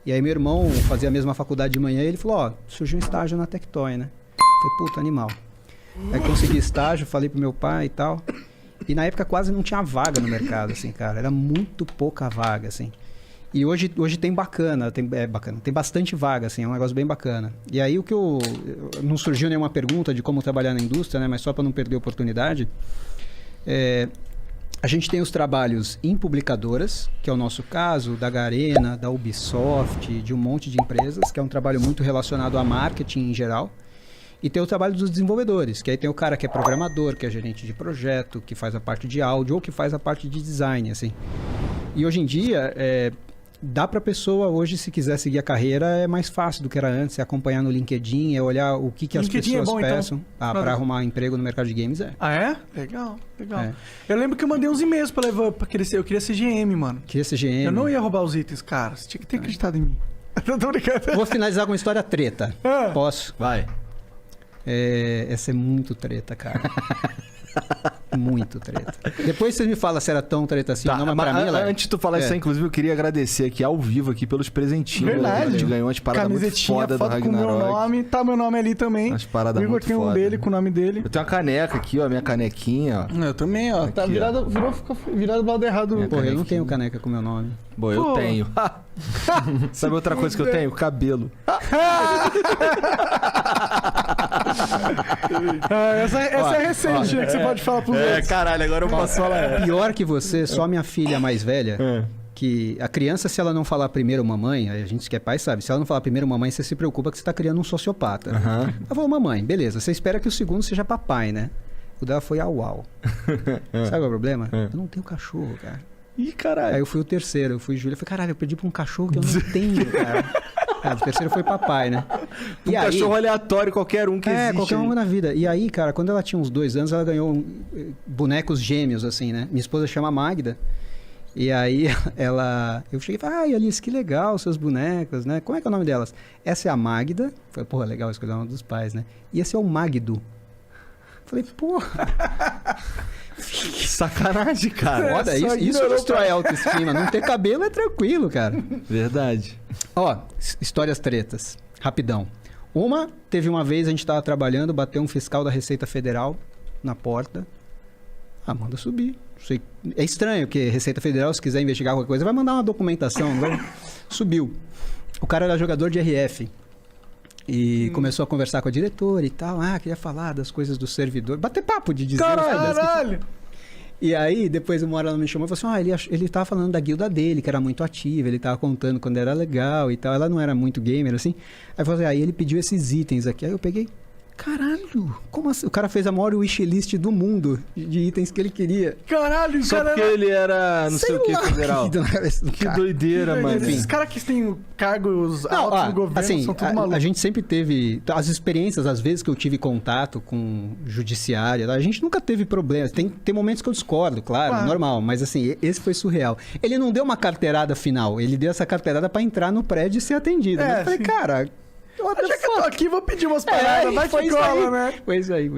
E aí meu irmão fazia a mesma faculdade de manhã e ele falou, ó, surgiu um estágio na Tectoy, né? Falei, puta, animal. Aí consegui estágio, falei pro meu pai e tal. E na época quase não tinha vaga no mercado, assim, cara. Era muito pouca vaga, assim. E hoje tem bacana, tem bastante vaga, assim, é um negócio bem bacana. E aí não surgiu nenhuma pergunta de como trabalhar na indústria, né? Mas só para não perder a oportunidade, a gente tem os trabalhos em publicadoras, que é o nosso caso, da Garena, da Ubisoft, de um monte de empresas, que é um trabalho muito relacionado a marketing em geral. E tem o trabalho dos desenvolvedores, que aí tem o cara que é programador, que é gerente de projeto, que faz a parte de áudio ou que faz a parte de design, assim. E hoje em dia, dá para a pessoa hoje, se quiser seguir a carreira, é mais fácil do que era antes, é acompanhar no LinkedIn, é olhar o que as pessoas peçam para arrumar emprego no mercado de games. Ah, é? Legal. Eu lembro que eu mandei uns e-mails pra levar, eu queria ser GM, mano. Queria ser GM. Eu não ia roubar os itens, cara. Você tinha que ter acreditado em mim. Eu tô brincando. Vou finalizar com uma história treta. Posso? Vai. Essa é muito treta, cara. Muito treta. Depois você me fala se era tão treta assim, não, mas pra mim ela... Antes de tu falar isso aí, inclusive, eu queria agradecer aqui ao vivo aqui pelos presentinhos. Verdade. A gente ganhou umas paradas muito foda do foto com o meu nome, tá meu nome ali também. Umas paradas o Igor muito tem um foda. dele com o nome dele. Eu tenho uma caneca aqui, ó, minha canequinha, ó. Eu também, ó. Tá Aqui, virado do lado errado. Minha Pô, eu não canequinha. tenho caneca com meu nome. Bom, eu tenho. Sabe outra coisa que eu tenho? Cabelo. Essa é recente, né? Que você pode falar pros outros. Caralho, agora eu posso falar. Pior que você, só minha filha mais velha, que a criança, se ela não falar primeiro mamãe, a gente que é pai sabe, se ela não falar primeiro mamãe, você se preocupa que você tá criando um sociopata. Ela falou, mamãe, beleza, você espera que o segundo seja papai, né? O dela foi au. Sabe qual é o problema? Eu não tenho cachorro, cara. Ih, caralho. Aí eu fui o terceiro, eu fui Júlia. Eu falei, caralho, eu perdi pra um cachorro que eu não tenho, cara. O terceiro foi papai, né? Um cachorro aleatório, qualquer um que existe. Qualquer um na vida. E aí, cara, quando ela tinha uns 2 anos, ela ganhou bonecos gêmeos, assim, né? Minha esposa chama Magda. E aí, eu cheguei e falei, Alice, que legal, seus bonecos, né? Como é que é o nome delas? Essa é a Magda. Falei, porra, legal escolher o nome dos pais, né? E esse é o Magdo. Falei, porra... Que sacanagem, cara. Foda, isso destrói a autoestima. Não ter cabelo é tranquilo, cara. Verdade. Ó, histórias tretas. Rapidão. Teve uma vez, a gente tava trabalhando, bateu um fiscal da Receita Federal na porta. Manda subir. É estranho, porque Receita Federal, se quiser investigar qualquer coisa, vai mandar uma documentação. Subiu. O cara era jogador de RF. E começou a conversar com a diretora e tal. Queria falar das coisas do servidor. Bater papo de dizer... Caralho! E aí, depois uma hora ela me chamou e falou assim, ele tava falando da guilda dele, que era muito ativa, ele tava contando quando era legal e tal. Ela não era muito gamer, assim. Aí falou assim, aí ele pediu esses itens aqui. Aí eu peguei... Caralho, como assim? O cara fez a maior wishlist do mundo de itens que ele queria. Caralho, só porque ele era não sei o que federal. Que doideira, mano. Esses caras que têm cargos altos no governo assim, são tudo malucos. A gente sempre teve... As experiências, às vezes que eu tive contato com judiciário, a gente nunca teve problemas. Tem momentos que eu discordo, claro, normal. Mas assim, esse foi surreal. Ele não deu uma carteirada final. Ele deu essa carteirada pra entrar no prédio e ser atendido. Eu falei, cara... Já que eu tô aqui, vou pedir umas paradas, vai que cola, né? Foi isso aí.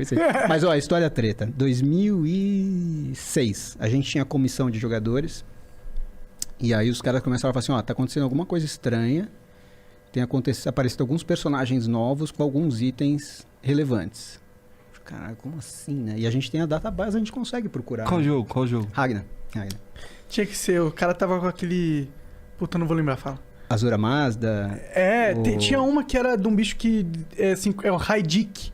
Mas, ó, história treta. 2006, a gente tinha comissão de jogadores. E aí os caras começaram a falar assim, tá acontecendo alguma coisa estranha. Tem aparecido alguns personagens novos com alguns itens relevantes. Caralho, como assim, né? E a gente tem a database, a gente consegue procurar. Qual jogo? Ragnar. Tinha que ser, o cara tava com aquele... Puta, não vou lembrar, fala. Azura Mazda. Tinha uma que era de um bicho que é o Raidik.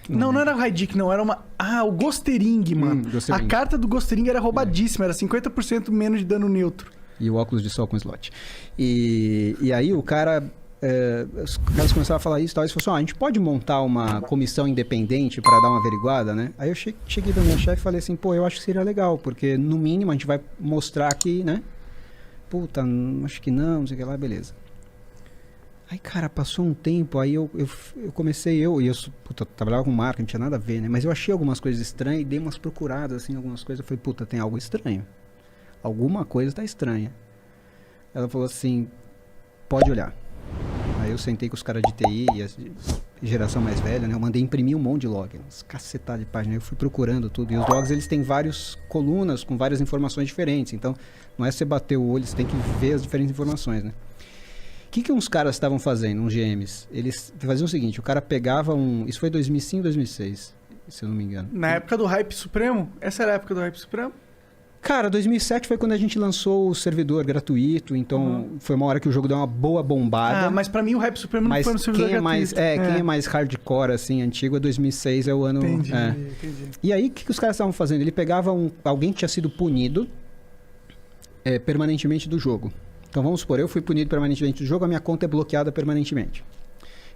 Não era o Raidik, não. Era uma... o Gostering, mano. Gostering. A carta do Gostering era roubadíssima. Era 50% menos de dano neutro. E o óculos de sol com slot. E aí o cara... os caras começaram a falar isso e tal. Eles falaram assim, a gente pode montar uma comissão independente para dar uma averiguada, né? Aí eu cheguei da minha chefe e falei assim, eu acho que seria legal. Porque no mínimo a gente vai mostrar aqui, né? Puta, acho que não sei o que lá, beleza. Aí, cara, passou um tempo, aí eu comecei, eu trabalhava com marca, não tinha nada a ver, né? Mas eu achei algumas coisas estranhas e dei umas procuradas, assim, algumas coisas. Eu falei, puta, tem algo estranho. Alguma coisa tá estranha. Ela falou assim, pode olhar. Aí eu sentei com os caras de TI e a geração mais velha, né? Eu mandei imprimir um monte de log, umas cacetadas de página. Eu fui procurando tudo. E os logs, eles têm várias colunas com várias informações diferentes. Então, não é você bater o olho, você tem que ver as diferentes informações, né? que uns caras estavam fazendo, uns GMs? Eles faziam o seguinte, o cara pegava Isso foi 2005, 2006, se eu não me engano. Na época do Hype Supremo? Essa era a época do Hype Supremo? Cara, 2007 foi quando a gente lançou o servidor gratuito, então foi uma hora que o jogo deu uma boa bombada. Ah, mas pra mim o Hype Supremo não Mas foi no servidor quem é gratuito. quem é mais hardcore, assim, antigo, é 2006, é o ano... Entendi, é. entendi. E aí, o que os caras estavam fazendo? Ele pegava alguém que tinha sido punido permanentemente do jogo. Então, vamos supor, eu fui punido permanentemente do jogo, a minha conta é bloqueada permanentemente.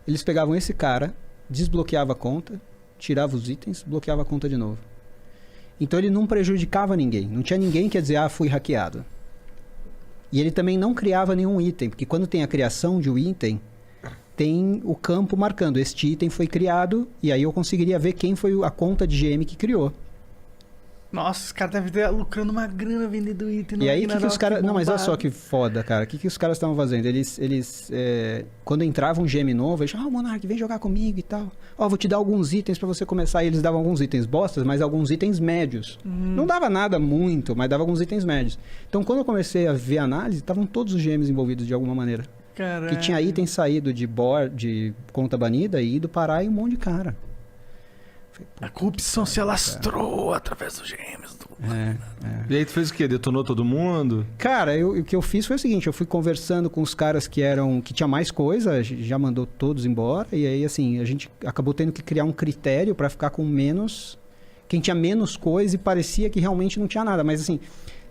Eles pegavam esse cara, desbloqueava a conta, tirava os itens, bloqueava a conta de novo. Então, ele não prejudicava ninguém. Não tinha ninguém que ia dizer, fui hackeado. E ele também não criava nenhum item, porque quando tem a criação de um item, tem o campo marcando, este item foi criado, e aí eu conseguiria ver quem foi a conta de GM que criou. Nossa, os caras devem estar lucrando uma grana vendendo item no E aí, o que os Ragnarok caras... Não, mas olha bombado. só que foda, cara. O que os caras estavam fazendo? Quando entrava um GM novo, eles falavam, Monark, vem jogar comigo e tal. Vou te dar alguns itens pra você começar. E eles davam alguns itens bostas, mas alguns itens médios. Não dava nada muito, mas dava alguns itens médios. Então, quando eu comecei a ver a análise, estavam todos os GMs envolvidos de alguma maneira. Caralho. Que tinha item saído de conta banida e ido parar em um monte de cara. Falei, A corrupção se alastrou através dos gêmeos. E aí tu fez o quê? Detonou todo mundo? Cara, o que eu fiz foi o seguinte, eu fui conversando com os caras que tinha mais coisa, já mandou todos embora, e aí assim, a gente acabou tendo que criar um critério pra ficar com menos, quem tinha menos coisa e parecia que realmente não tinha nada, mas assim,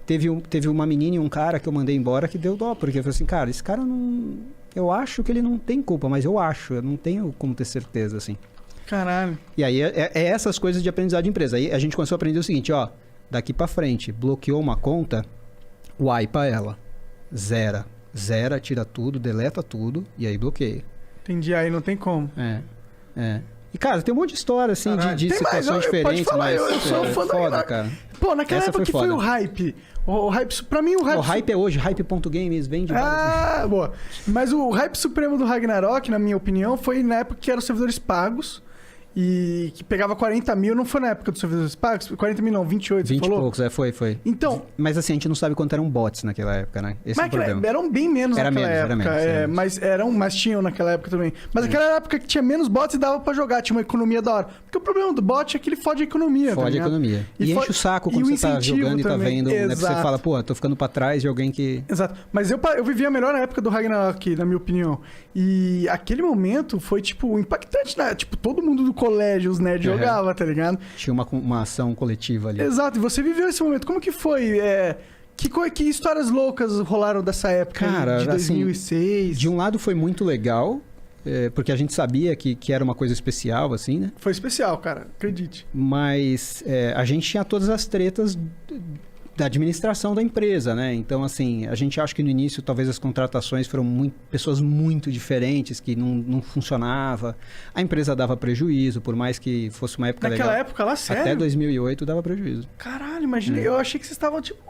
teve uma menina e um cara que eu mandei embora que deu dó, porque eu falei assim, cara, esse cara não, eu acho que ele não tem culpa, mas eu não tenho como ter certeza, assim. Caralho. E aí é essas coisas de aprendizado de empresa. Aí a gente começou a aprender o seguinte, daqui pra frente, bloqueou uma conta, wipa ela. Zera, tira tudo, deleta tudo e aí bloqueia. Entendi, aí não tem como. E cara, tem um monte de história assim, de Tem mais, situações diferentes, pode falar, mas eu sou fã da foda, Ragnarok. cara. Pô, naquela Essa época foi que foi foda. o hype. O hype, pra mim o hype... O hype é hoje, hype.games, vende vários. Boa. Mas o hype supremo do Ragnarok, na minha opinião, foi na época que eram servidores pagos e que pegava 40 mil. Não foi na época dos servidores pagos? 40 mil não, 28, 20 você e falou? poucos, foi. Então... Mas assim, a gente não sabe quanto eram bots naquela época, né? Esse é o Mas problema. eram bem menos Era naquela menos, época. era menos. Mas tinham naquela época também. Mas aquela época que tinha menos bots e dava pra jogar, tinha uma economia da hora. Porque o problema do bot é que ele fode a economia. Fode a ligado? economia. E enche o saco e quando o você tá incentivo jogando e tá também. vendo, né? Porque você Exato. fala, pô, tô ficando pra trás de alguém que... Exato. Mas eu vivia melhor na época do Ragnarok, na minha opinião. E aquele momento foi, tipo, impactante, né? Tipo, todo mundo do colégio, os nerds jogava, tá ligado? Tinha uma ação coletiva ali. Exato. E você viveu esse momento. Como que foi? Que histórias loucas rolaram dessa época aí, Cara, de 2006? De um lado foi muito legal, porque a gente sabia que era uma coisa especial, assim, né? Foi especial, cara. Acredite. Mas a gente tinha todas as tretas da administração da empresa, né? Então, assim, a gente acha que no início talvez as contratações foram pessoas muito diferentes, que não funcionava. A empresa dava prejuízo, por mais que fosse uma época Naquela legal. época lá, sério? Até 2008 dava prejuízo. Caralho, imagina. Eu achei que vocês estavam, tipo...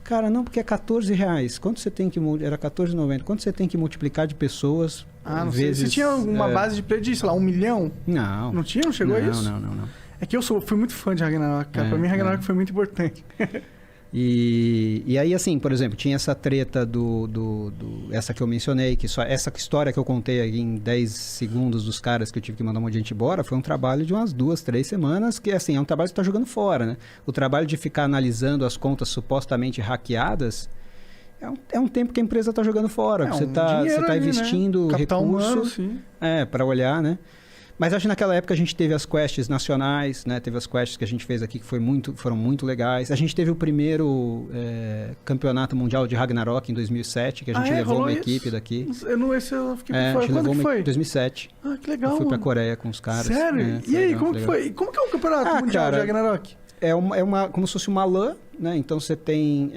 Cara, não, porque é R$14. Quanto você tem que... Era R$14,90. Quanto você tem que multiplicar de pessoas não sei. vezes... Você tinha uma base de preço de, sei lá, 1 milhão? Não. Não tinha? Não chegou a isso? Não. É que eu fui muito fã de Ragnarok, cara. Pra mim, Ragnarok foi muito importante. E aí, assim, por exemplo, tinha essa treta essa que eu mencionei, essa história que eu contei aí em 10 segundos dos caras que eu tive que mandar um monte de gente embora, foi um trabalho de umas 2, 3 semanas, que assim, é um trabalho que você tá jogando fora, né? O trabalho de ficar analisando as contas supostamente hackeadas é um tempo que a empresa tá jogando fora. Você tá ali, investindo né? Capital recurso humano, sim. para olhar, né? Mas acho que naquela época a gente teve as quests nacionais, né? Teve as quests que a gente fez aqui que foram muito legais. A gente teve o primeiro campeonato mundial de Ragnarok em 2007, que a gente levou uma equipe daqui. Esse eu fiquei por fora. A gente Quando levou que foi? Em 2007. Que legal, Eu fui pra mano. Coreia com os caras. Sério? E aí, como que foi? Como que é o campeonato mundial de Ragnarok? É como se fosse uma LAN, né? Então você tem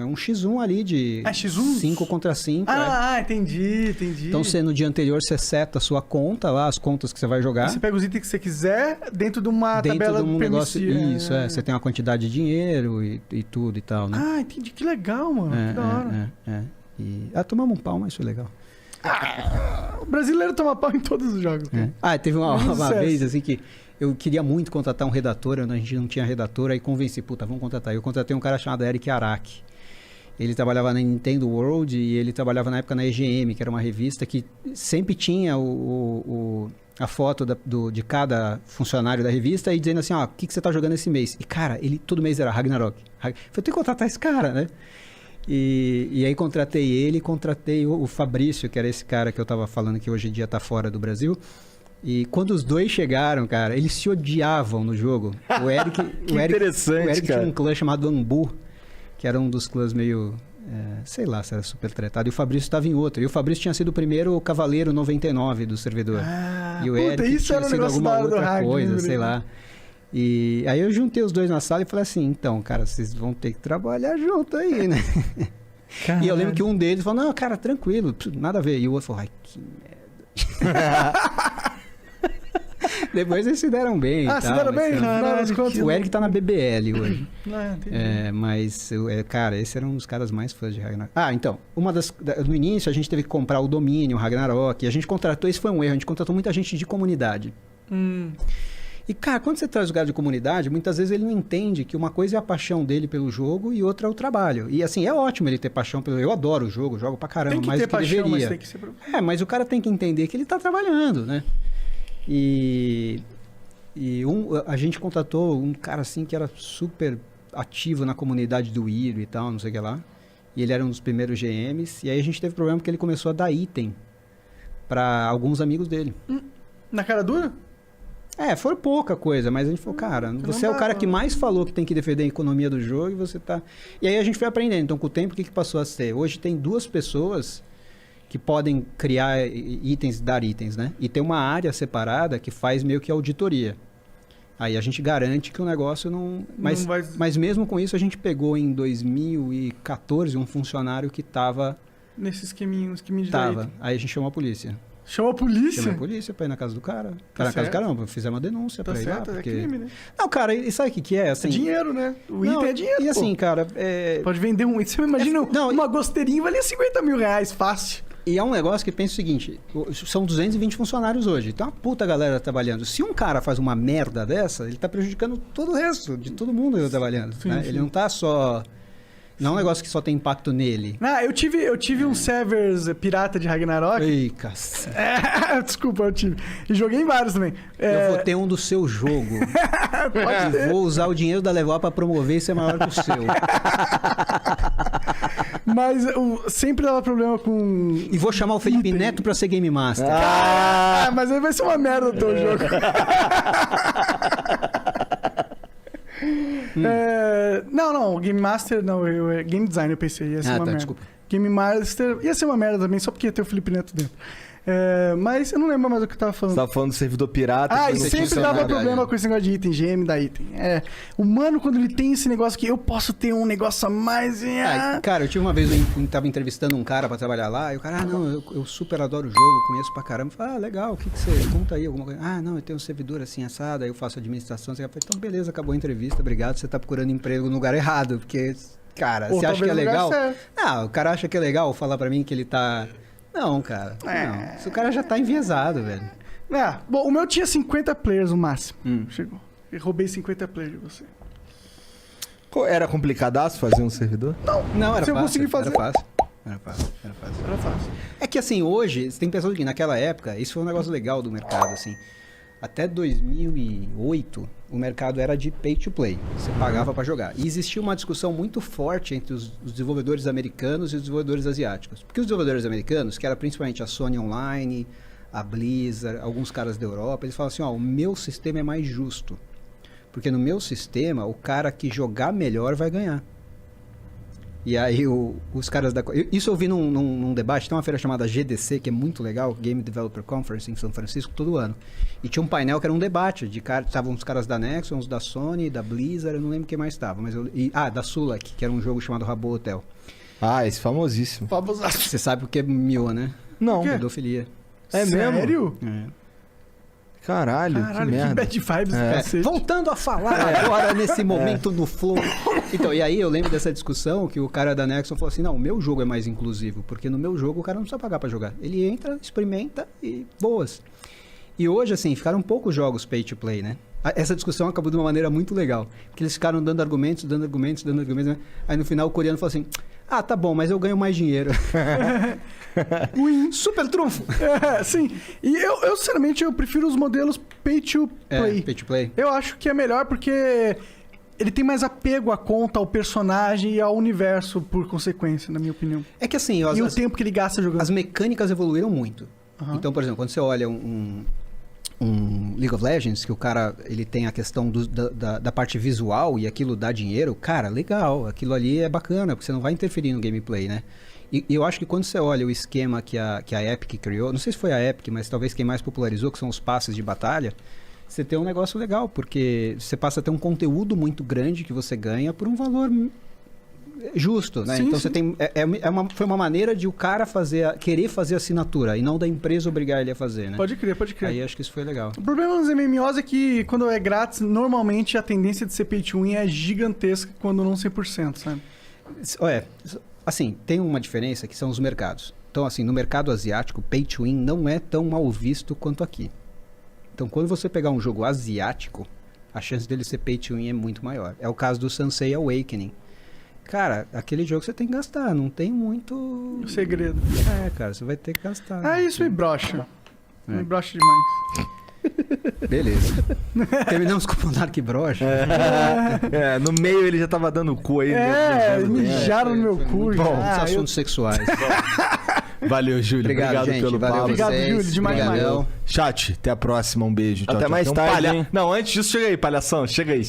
um X1 ali de X1? 5 contra 5. Entendi. Então você, no dia anterior você seta a sua conta lá, as contas que você vai jogar. Aí você pega os itens que você quiser dentro de uma tabela de um negócio. permissiva. Isso, você tem uma quantidade de dinheiro e tudo e tal, né? Entendi. Que legal, mano. Que da hora. Tomamos um pau, mas foi legal. O brasileiro toma pau em todos os jogos. Teve uma vez assim que eu queria muito contratar um redator, a gente não tinha redator, aí convenci, vamos contratar. Eu contratei um cara chamado Eric Arak. Ele trabalhava na Nintendo World e ele trabalhava na época na EGM, que era uma revista que sempre tinha a foto de cada funcionário da revista e dizendo assim, ó, o que você tá jogando esse mês? E, cara, ele todo mês era Ragnarok. Eu tenho que contratar esse cara, né? E aí contratei ele, contratei o Fabrício, que era esse cara que eu tava falando que hoje em dia tá fora do Brasil. E quando os dois chegaram, cara, eles se odiavam no jogo. O Eric Interessante, tinha um clã chamado Ambu, que era um dos clãs meio... sei lá se era super tretado. E o Fabrício estava em outro. E o Fabrício tinha sido o primeiro Cavaleiro 99 do servidor. E o Eric isso tinha era um sido negócio alguma da hora do outra hack, coisa, né, sei lá. E aí eu juntei os dois na sala e falei assim, então, cara, vocês vão ter que trabalhar junto aí, né? E eu lembro que um deles falou, não, cara, tranquilo, nada a ver. E o outro falou, ai, que merda. Depois eles se deram bem. Se deram bem? O Eric tá na BBL hoje. Entendi. Mas, cara, esse era um dos caras mais fãs de Ragnarok. Então, no início a gente teve que comprar o domínio, o Ragnarok, e a gente contratou, esse foi um erro, a gente contratou muita gente de comunidade. E, cara, quando você traz o cara de comunidade, muitas vezes ele não entende que uma coisa é a paixão dele pelo jogo e outra é o trabalho. E, assim, é ótimo ele ter paixão pelo... Eu adoro o jogo, jogo pra caramba, Tem que mais ter do que paixão, deveria. mas tem que ser... Mas o cara tem que entender que ele tá trabalhando, né? A gente contratou um cara assim que era super ativo na comunidade do Iro e tal, não sei o que lá. E ele era um dos primeiros GMs. E aí a gente teve problema porque ele começou a dar item para alguns amigos dele. Na cara dura? Foi pouca coisa, mas a gente falou, cara, você é o cara que mais falou que tem que defender a economia do jogo e você tá... E aí a gente foi aprendendo. Então, com o tempo, o que passou a ser? Hoje tem 2 pessoas que podem criar itens, dar itens, né? E tem uma área separada que faz meio que auditoria. Aí a gente garante que o negócio não... Mas mesmo com isso, a gente pegou em 2014 um funcionário que estava... Nesse esqueminha de Tava. Aí a gente chamou a polícia. Chamou a polícia? Chamou a polícia pra ir na casa do cara. Na casa do cara não, fizemos uma denúncia pra ir lá. Porque... É crime, né? Não, cara, e sabe o que é? Assim, é dinheiro, né? O item é dinheiro, E assim, cara... Pode vender um item. Você imagina uma gosteirinha valia 50 mil reais, fácil. E é um negócio que pensa o seguinte, são 220 funcionários hoje, tem uma puta galera trabalhando. Se um cara faz uma merda dessa, ele tá prejudicando todo o resto, de todo mundo que tá trabalhando. Sim, né? sim. Ele não tá só... Não é um negócio que só tem impacto nele. Eu tive um servers pirata de Ragnarok. Ei, cacete. Desculpa, eu tive. E joguei em vários também. Eu vou ter um do seu jogo. Vou usar o dinheiro da Level pra promover e ser maior que o seu. Mas sempre dava problema com... E vou chamar o Felipe Neto pra ser Game Master. Mas aí vai ser uma merda o teu jogo. Não, Game Master não, Game Design eu pensei, ia ser uma merda. Desculpa. Game Master ia ser uma merda também, só porque ia ter o Felipe Neto dentro. Mas eu não lembro mais o que eu tava falando. Você tava falando do servidor pirata. E sempre dava problema com esse negócio de item, GM da item. O humano, quando ele tem esse negócio que eu posso ter um negócio a mais... Cara, eu tive uma vez, eu tava entrevistando um cara pra trabalhar lá, e o cara, eu super adoro o jogo, conheço pra caramba. Eu falei, legal, o que você... Conta aí alguma coisa. Não, eu tenho um servidor assim, assado, aí eu faço administração. Você falei, então beleza, acabou a entrevista, obrigado, você tá procurando emprego no lugar errado, porque, cara, você acha que é legal... O cara acha que é legal falar pra mim que ele tá... Não, cara. Não. Esse cara já tá enviesado, velho. Bom, o meu tinha 50 players no máximo. Chegou. Eu roubei 50 players de você. Era complicadaço fazer um servidor? Não, era Se fácil. eu conseguir fazer... Era fácil. É que assim, hoje, você tem que pensar que naquela época, isso foi um negócio legal do mercado, assim. Até 2008, o mercado era de pay to play. Você pagava para jogar. E existia uma discussão muito forte entre os desenvolvedores americanos e os desenvolvedores asiáticos. Porque os desenvolvedores americanos, que era principalmente a Sony Online, a Blizzard, alguns caras da Europa, eles falavam assim, o meu sistema é mais justo. Porque no meu sistema, o cara que jogar melhor vai ganhar. E aí os caras da... Isso eu vi num debate, tem uma feira chamada GDC, que é muito legal, Game Developer Conference, em São Francisco, todo ano. E tinha um painel que era um debate, estavam os caras da Nexon, os da Sony, da Blizzard, eu não lembro quem mais estava. Da Sulak, que era um jogo chamado Habbo Hotel. Esse famosíssimo. Você sabe o que é miô, né? Não. Pedofilia. É mesmo? Sério? Caralho, que merda. Que bad vibes. Voltando a falar agora nesse momento no flow. Então, e aí eu lembro dessa discussão que o cara da Nexon falou assim, não, o meu jogo é mais inclusivo, porque no meu jogo o cara não precisa pagar pra jogar. Ele entra, experimenta e boas. E hoje, assim, ficaram poucos jogos pay to play, né? Essa discussão acabou de uma maneira muito legal. Porque eles ficaram dando argumentos. Né? Aí no final o coreano falou assim: ah, tá bom, mas eu ganho mais dinheiro. Super trunfo! Sim. E eu, sinceramente, eu prefiro os modelos pay to play. Pay to play. Eu acho que é melhor porque ele tem mais apego à conta, ao personagem e ao universo, por consequência, na minha opinião. É que assim, E o tempo que ele gasta jogando. as mecânicas evoluíram muito. Aham. Então, por exemplo, quando você olha um League of Legends, que o cara ele tem a questão da parte visual e aquilo dá dinheiro, cara, legal. Aquilo ali é bacana, porque você não vai interferir no gameplay, né? E eu acho que quando você olha o esquema que a Epic criou, não sei se foi a Epic, mas talvez quem mais popularizou, que são os passes de batalha, você tem um negócio legal, porque você passa a ter um conteúdo muito grande que você ganha por um valor justo, né? Sim, Então sim. você tem foi uma maneira de o cara querer fazer assinatura e não da empresa obrigar ele a fazer, né? Pode crer, pode crer. Aí acho que isso foi legal. O problema nos MMOs é que quando é grátis, normalmente a tendência de ser pay to win é gigantesca, quando não 100%, sabe? Olha, assim, tem uma diferença que são os mercados. Então, assim, no mercado asiático, pay to win não é tão mal visto quanto aqui. Então, quando você pegar um jogo asiático, a chance dele ser pay to win é muito maior. É o caso do Sansei Awakening. Cara, aquele jogo você tem que gastar, não tem muito... O segredo. Cara, você vai ter que gastar. Ah, isso me brocha. É. Me brocha demais. Beleza. Terminamos com o Monark Brocha. No meio ele já tava dando o cu aí. Mijaram no meu cu. Bom, já. assuntos sexuais. Valeu, Júlio. Obrigado, gente. pelo Valeu papo. Obrigado, vocês. Júlio, demais, Obrigadão. Chat, até a próxima. Um beijo. Tchau, Até tchau. mais Tem um tarde, hein? Não, antes disso, chega aí, palhação. Chega aí.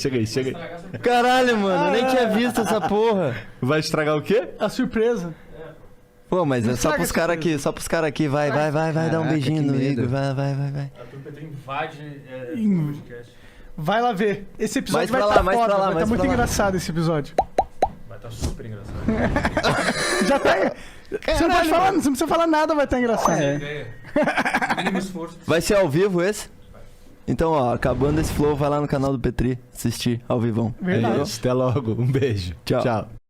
Caralho, mano, eu nem tinha visto essa porra. Vai estragar o quê? A surpresa. Pô, mas Não é só estraga pros essa caras coisa. aqui, só pros caras aqui. Vai, dar um Caraca, beijinho que no medo. Igor. Vai. A turma Petri invade o podcast. Vai lá ver. Esse episódio Mais vai pra lá, estar mais foda. pra lá, Vai mais estar muito pra lá. engraçado esse episódio. Vai estar super engraçado. Já tá... Você não pode falar, você não precisa falar nada, vai estar engraçado. Ideia. Mínimo esforço. Vai ser ao vivo esse? Então, ó, acabando esse flow, vai lá no canal do Petri assistir ao vivão. Verdade. É isso. Até logo. Um beijo. Tchau. Tchau.